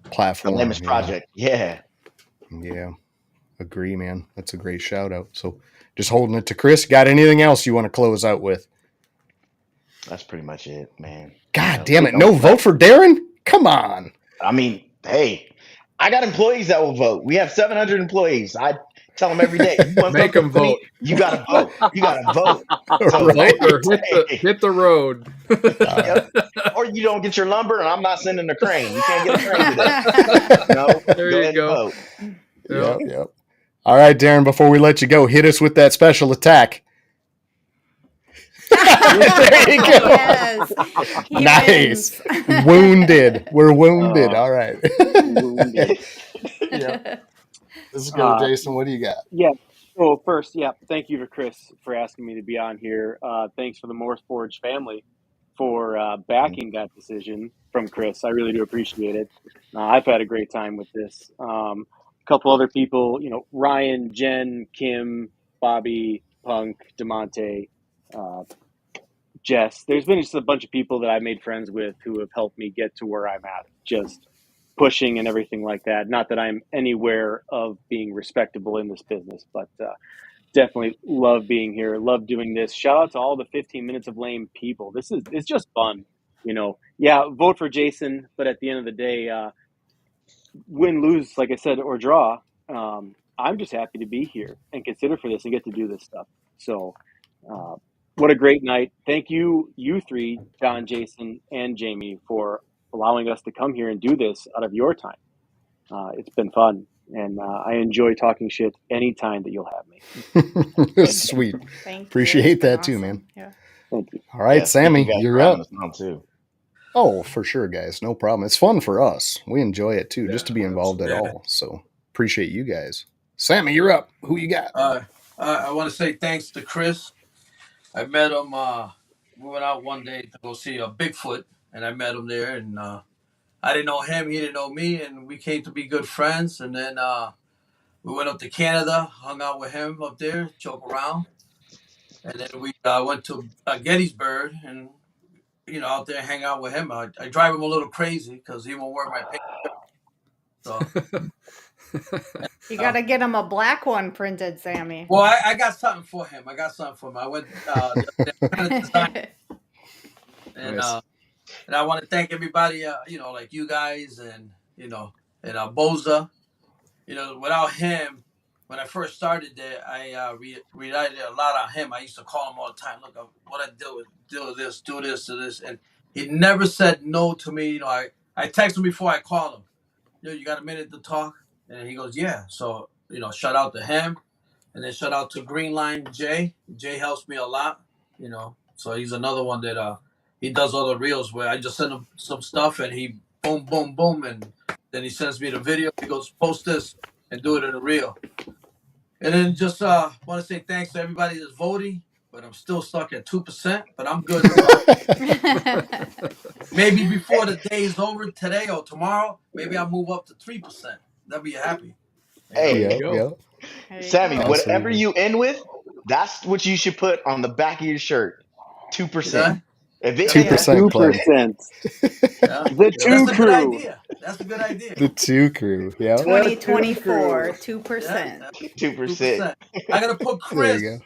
platform, Lemons project. Yeah. Agree, man. That's a great shout out. So just holding it to Chris. Got anything else you want to close out with? That's pretty much it, man. God damn it. No vote for Darren? Come on. I mean, hey, I got employees that will vote. We have 700 employees. I tell them every day, you want make them vote. You got to vote. You got to vote. So right. hit the road. Or you don't get your lumber, and I'm not sending a crane. You can't get a crane today. There you go. Yep. All right, Darren, before we let you go, hit us with that special attack. There you go. Yes. Nice. Wounded. We're wounded. All right. Wounded. Let's go, Jason. What do you got? Yeah. So first, thank you to Chris for asking me to be on here. Thanks for the Morph Forge family for backing that decision from Chris. I really do appreciate it. I've had a great time with this. A couple other people, Ryan, Jen, Kim, Bobby, Punk, DeMonte, Jess. There's been just a bunch of people that I made friends with who have helped me get to where I'm at, just pushing and everything like that. Not that I'm anywhere of being respectable in this business, but definitely love being here. Love doing this. Shout out to all the 15 minutes of lame people. It's just fun. Yeah, vote for Jason, but at the end of the day, win, lose, like I said, or draw, I'm just happy to be here and consider for this and get to do this stuff. So what a great night. Thank you, you three, John, Jason, and Jamie, for allowing us to come here and do this out of your time. It's been fun, and I enjoy talking shit anytime that you'll have me. Sweet. Thank Appreciate you. that too, man. Yeah. Thank you. All right, Yes, thank Sammy, you guys you're for having up. us on, too. Oh, for sure, guys. No problem. It's fun for us. We enjoy it too, just to be involved at Yeah. all. So appreciate you guys. Sammy, you're up. Who you got? I want to say thanks to Chris. I met him. We went out one day to go see a Bigfoot, and I met him there. And I didn't know him; he didn't know me, and we came to be good friends. And then we went up to Canada, hung out with him up there, joke around, and then we went to Gettysburg, and out there hang out with him. I drive him a little crazy because he won't wear my pink shirt. So You got to get him a black one printed, Sammy. well, I got something for him. I went trying to design, and Nice. and I want to thank everybody, like you guys and Boza. Without him, when I first started there, I relied a lot on him. I used to call him all the time. Look, what I do this, do this, and he never said no to me. I text him before I call him. You got a minute to talk? And he goes, yeah. So shout out to him, and then shout out to Green Line Jay. Jay helps me a lot. So he's another one that he does all the reels where I just send him some stuff and he boom, boom, boom, and then he sends me the video. He goes, post this and do it in a reel. And then just want to say thanks to everybody that's voting, but I'm still stuck at 2%, but I'm good. Maybe before the day is over today or tomorrow, maybe I'll move up to 3%. That'll be happy. Hey, Yeah, go. yeah. There you Sammy, go. whatever Absolutely. you end with, that's what you should put on the back of your shirt. 2%. Yeah. If it, 2% club. 2%. Yeah. The That's two a good crew. idea. That's a good idea. The two crew. Yeah. 2024, 2%. 2%. I'm gonna put There Chris. you go.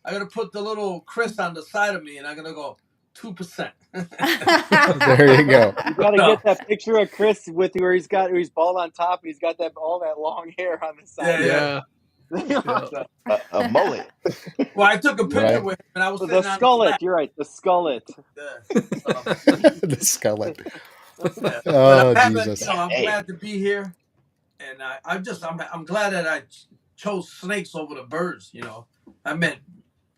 I'm gonna put the little Chris on the side of me, and I'm gonna go 2%. There you go. You gotta get that picture of Chris with where he's bald on top and he's got all that long hair on the side. Yeah. A mullet. Well, I took a picture Right. with him, and I was The sitting on skullet. his lap. You're right. The skullet. The skullet. But Oh, I'm Jesus. glad to be here, and I'm glad that I chose snakes over the birds. I met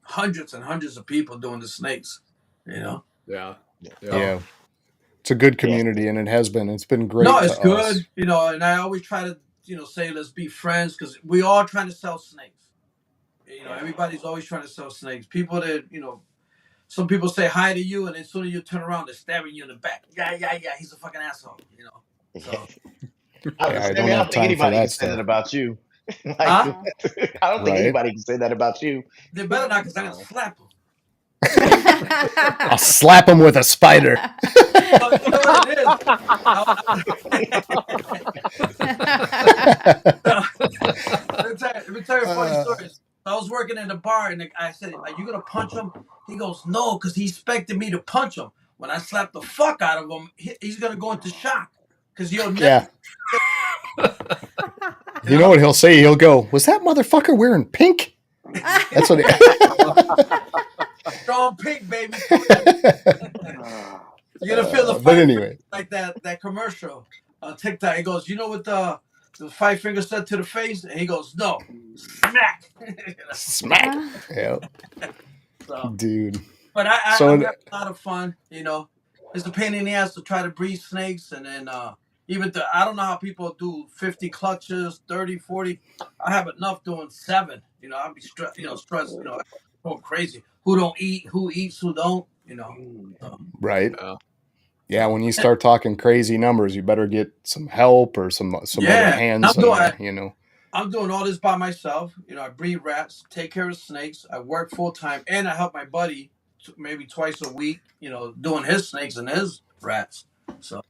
hundreds and hundreds of people doing the snakes. Yeah. Yeah. It's a good community, and it has been. It's been great. No, it's to good. us. And I always try to say let's be friends because we all trying to sell snakes. Everybody's always trying to sell snakes. People that some people say hi to you, and as soon as you turn around, they're stabbing you in the back. Yeah. He's a fucking asshole. So. I don't Sammy, I have don't think time for anybody can that say that stuff. about you. Huh? I don't think Right. anybody can say that about you. They better not, because I'm gonna slap them. I'll slap him with a spider. But you know what it is? Let me tell you a funny story. I was working in the bar, and I said, "Are you gonna punch him?" He goes, "No," because he expected me to punch him. When I slap the fuck out of him, he's gonna go into shock because Yeah. You know what he'll say? He'll go, "Was that motherfucker wearing pink?" That's what. Strong pink, baby. You're gonna feel the But anyway, like that commercial on TikTok. He goes, "You know what the 5 fingers said to the face?" And he goes, "No, smack." smack. Yeah, So, dude. but I'm So having a lot of fun. It's a pain in the ass to try to breed snakes, and then I don't know how people do 50 clutches, 30, 40. I have enough doing 7. I'd be stressed. going crazy. Who don't eat? Who eats? Who don't? So, Right. Yeah. When you start talking crazy numbers, you better get some help or some other hands in there, I'm doing all this by myself. I breed rats, take care of snakes. I work full time, and I help my buddy maybe twice a week. Doing his snakes and his rats. So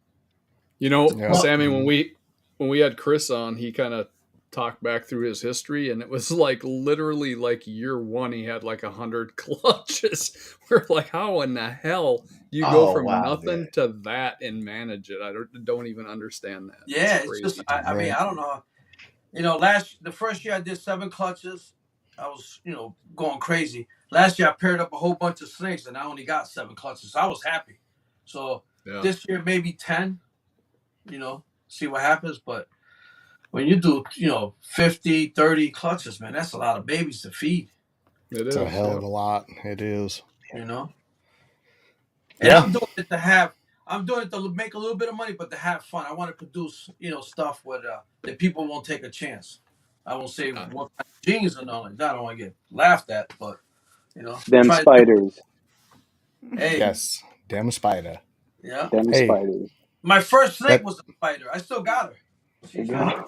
Sammy, when we had Chris on, he kind of talked back through his history, and it was like literally like year one, he had like 100 clutches. We're like, how in the hell you go from nothing to that and manage it? I don't even understand that. Yeah, it's just I mean, I don't know. The first year I did 7 clutches. I was, going crazy. Last year I paired up a whole bunch of snakes and I only got 7 clutches. So I was happy. So this year maybe 10, see what happens. But when you do, 50, 30 clutches, man, that's a lot of babies to feed. It's a hell of a lot. It is. And I'm doing it to make a little bit of money, but to have fun. I want to produce, stuff that people won't take a chance. I won't say what kind of genius or nothing like that. I don't want to get laughed at, but them spiders. Hey, yes, damn spider. Yeah, them spiders. My first snake was a spider. I still got her.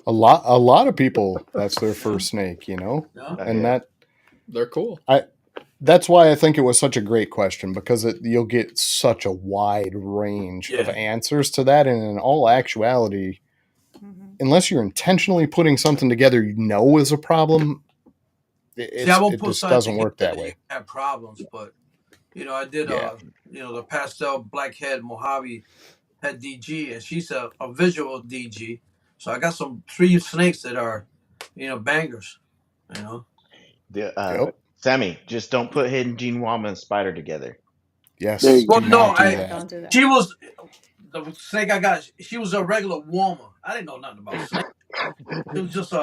A lot of people, that's their first snake, and they're cool. That's why I think it was such a great question, because you'll get such a wide range of answers to that, and in all actuality, unless you're intentionally putting something together is a problem, it just doesn't work that way. Have problems, but I did the pastel blackhead Mojave head DG, and she's a visual DG. So I got 3 snakes that are bangers. Sammy, just don't put hidden gene Wama and spider together. Yes. Well, no, don't do that. She was the snake I got. She was a regular Wama. I didn't know nothing about snakes. It was just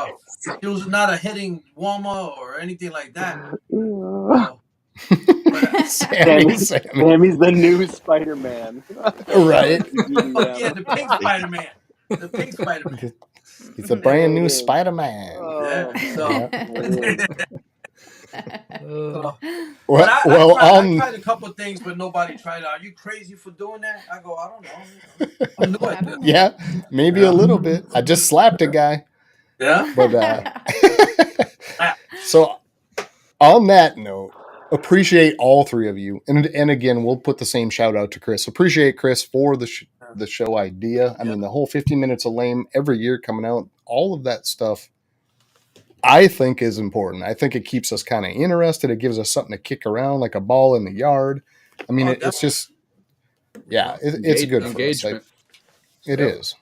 it was not a hitting Wama or anything like that. Sammy's the new Spider-Man. Right. The pink Spider-Man. The pink Spider-Man. He's a brand new Spider-Man. I tried a couple of things, but nobody tried it. Are you crazy for doing that? I go, I don't know. Yeah, maybe a little bit. I just slapped a guy. Yeah. But so on that note, appreciate all 3 of you, and again, we'll put the same shout out to Chris. Appreciate Chris for the show idea. I mean, the whole 50 minutes of lame every year coming out, all of that stuff, I think is important. I think it keeps us kind of interested. It gives us something to kick around like a ball in the yard. I mean, it's just, it's good for us. It is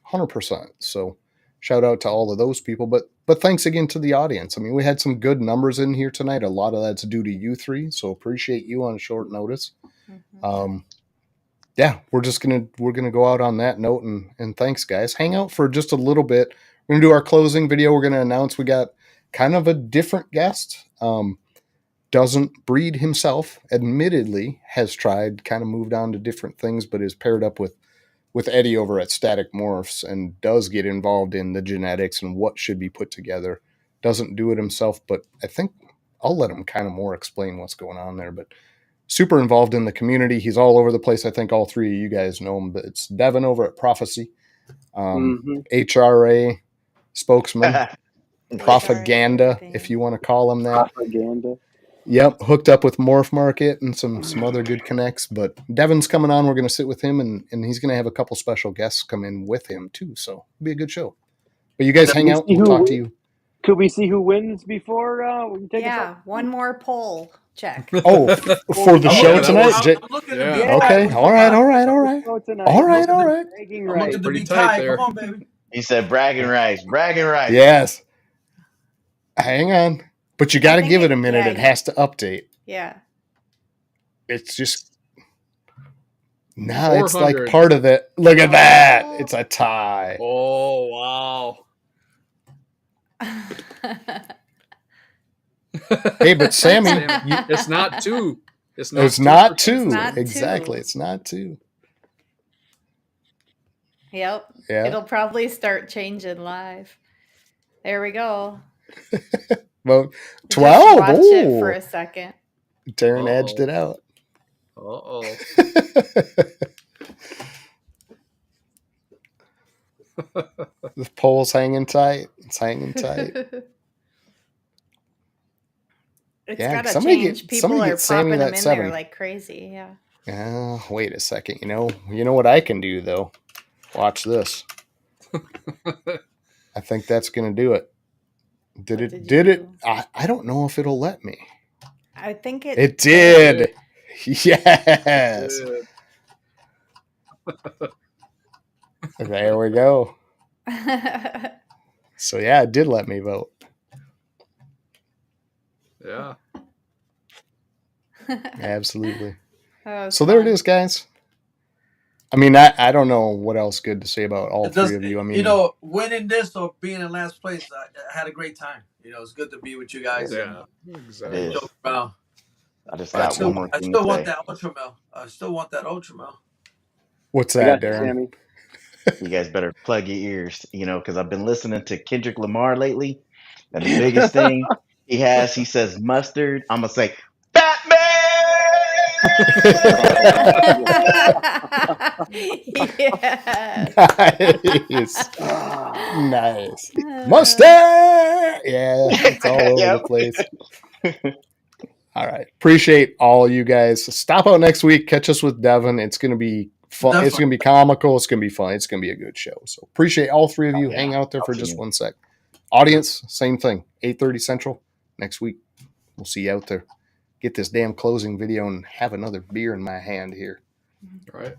100%. So shout out to all of those people, but thanks again to the audience. I mean, we had some good numbers in here tonight. A lot of that's due to you 3. So appreciate you on short notice. We're going to go out on that note, and thanks guys. Hang out for just a little bit. We're going to do our closing video. We're going to announce we got kind of a different guest. Doesn't breed himself, admittedly, has tried, kind of moved on to different things, but is paired up with Eddie over at Static Morphs and does get involved in the genetics and what should be put together. Doesn't do it himself, but I think I'll let him kind of more explain what's going on there. But super involved in the community. He's all over the place. I think all 3 of you guys know him, but it's Devin over at Prophecy. HRA spokesman, propaganda, if you want to call him that. Propaganda. Yep, hooked up with Morph Market and some other good connects. But Devin's coming on. We're going to sit with him, and he's going to have a couple special guests come in with him too. So it'll be a good show. But you guys hang out. We'll talk to you. Could we see who wins before we can take one more poll check? Oh, for the show tonight? Okay. All right. Bragging rights. Pretty tight there. Come on, baby. He said bragging rights. Yes. Hang on. But you got to give it a minute. It has to update. Yeah. It's just... No, it's like part of it. Look at that. It's a tie. Oh, wow. Hey, but Sammy... it's not 2. It's not 2. Exactly. It's not 2. Yep. Yeah. It'll probably start changing live. There we go. Well, 12. Just watch it for a second. Darren edged it out. Uh-oh. The pole's hanging tight. It's hanging tight. It's Yeah, gotta somebody change. get- People somebody are get Sammy popping that them in 7. there like crazy. Yeah. Wait a second. You know what I can do though? Watch this. I think that's gonna do it. Did What it? did you Did it? I don't know if it'll let me. I think It did. Yes. There we go. So yeah, it did let me vote. Yeah. Absolutely. That was So there it fun. is, guys. I mean, I don't know what else good to say about all three of you. I mean, winning this or being in last place, I had a great time. It's good to be with you guys and Yeah. Exactly. is. joke around. I just I got still, one more I thing still to want say. that ultra mill. I still want that ultra mill. what's I that, got you, Darren? Sammy. You guys better plug your ears, because I've been listening to Kendrick Lamar lately, and the biggest thing he says mustard. I'm gonna say Batman. Yes. Nice. Nice. Mustard! Yeah, it's all over the place. All right. Appreciate all you guys. Stop out next week. Catch us with Devin. It's going to be fun. Definitely. It's going to be comical. It's going to be fun. It's going to be a good show. So appreciate all three of you. Yeah. Hang out there for I'll see just you. 1 sec. Audience, same thing. 8:30 Central next week. We'll see you out there. Get this damn closing video and have another beer in my hand here. All right.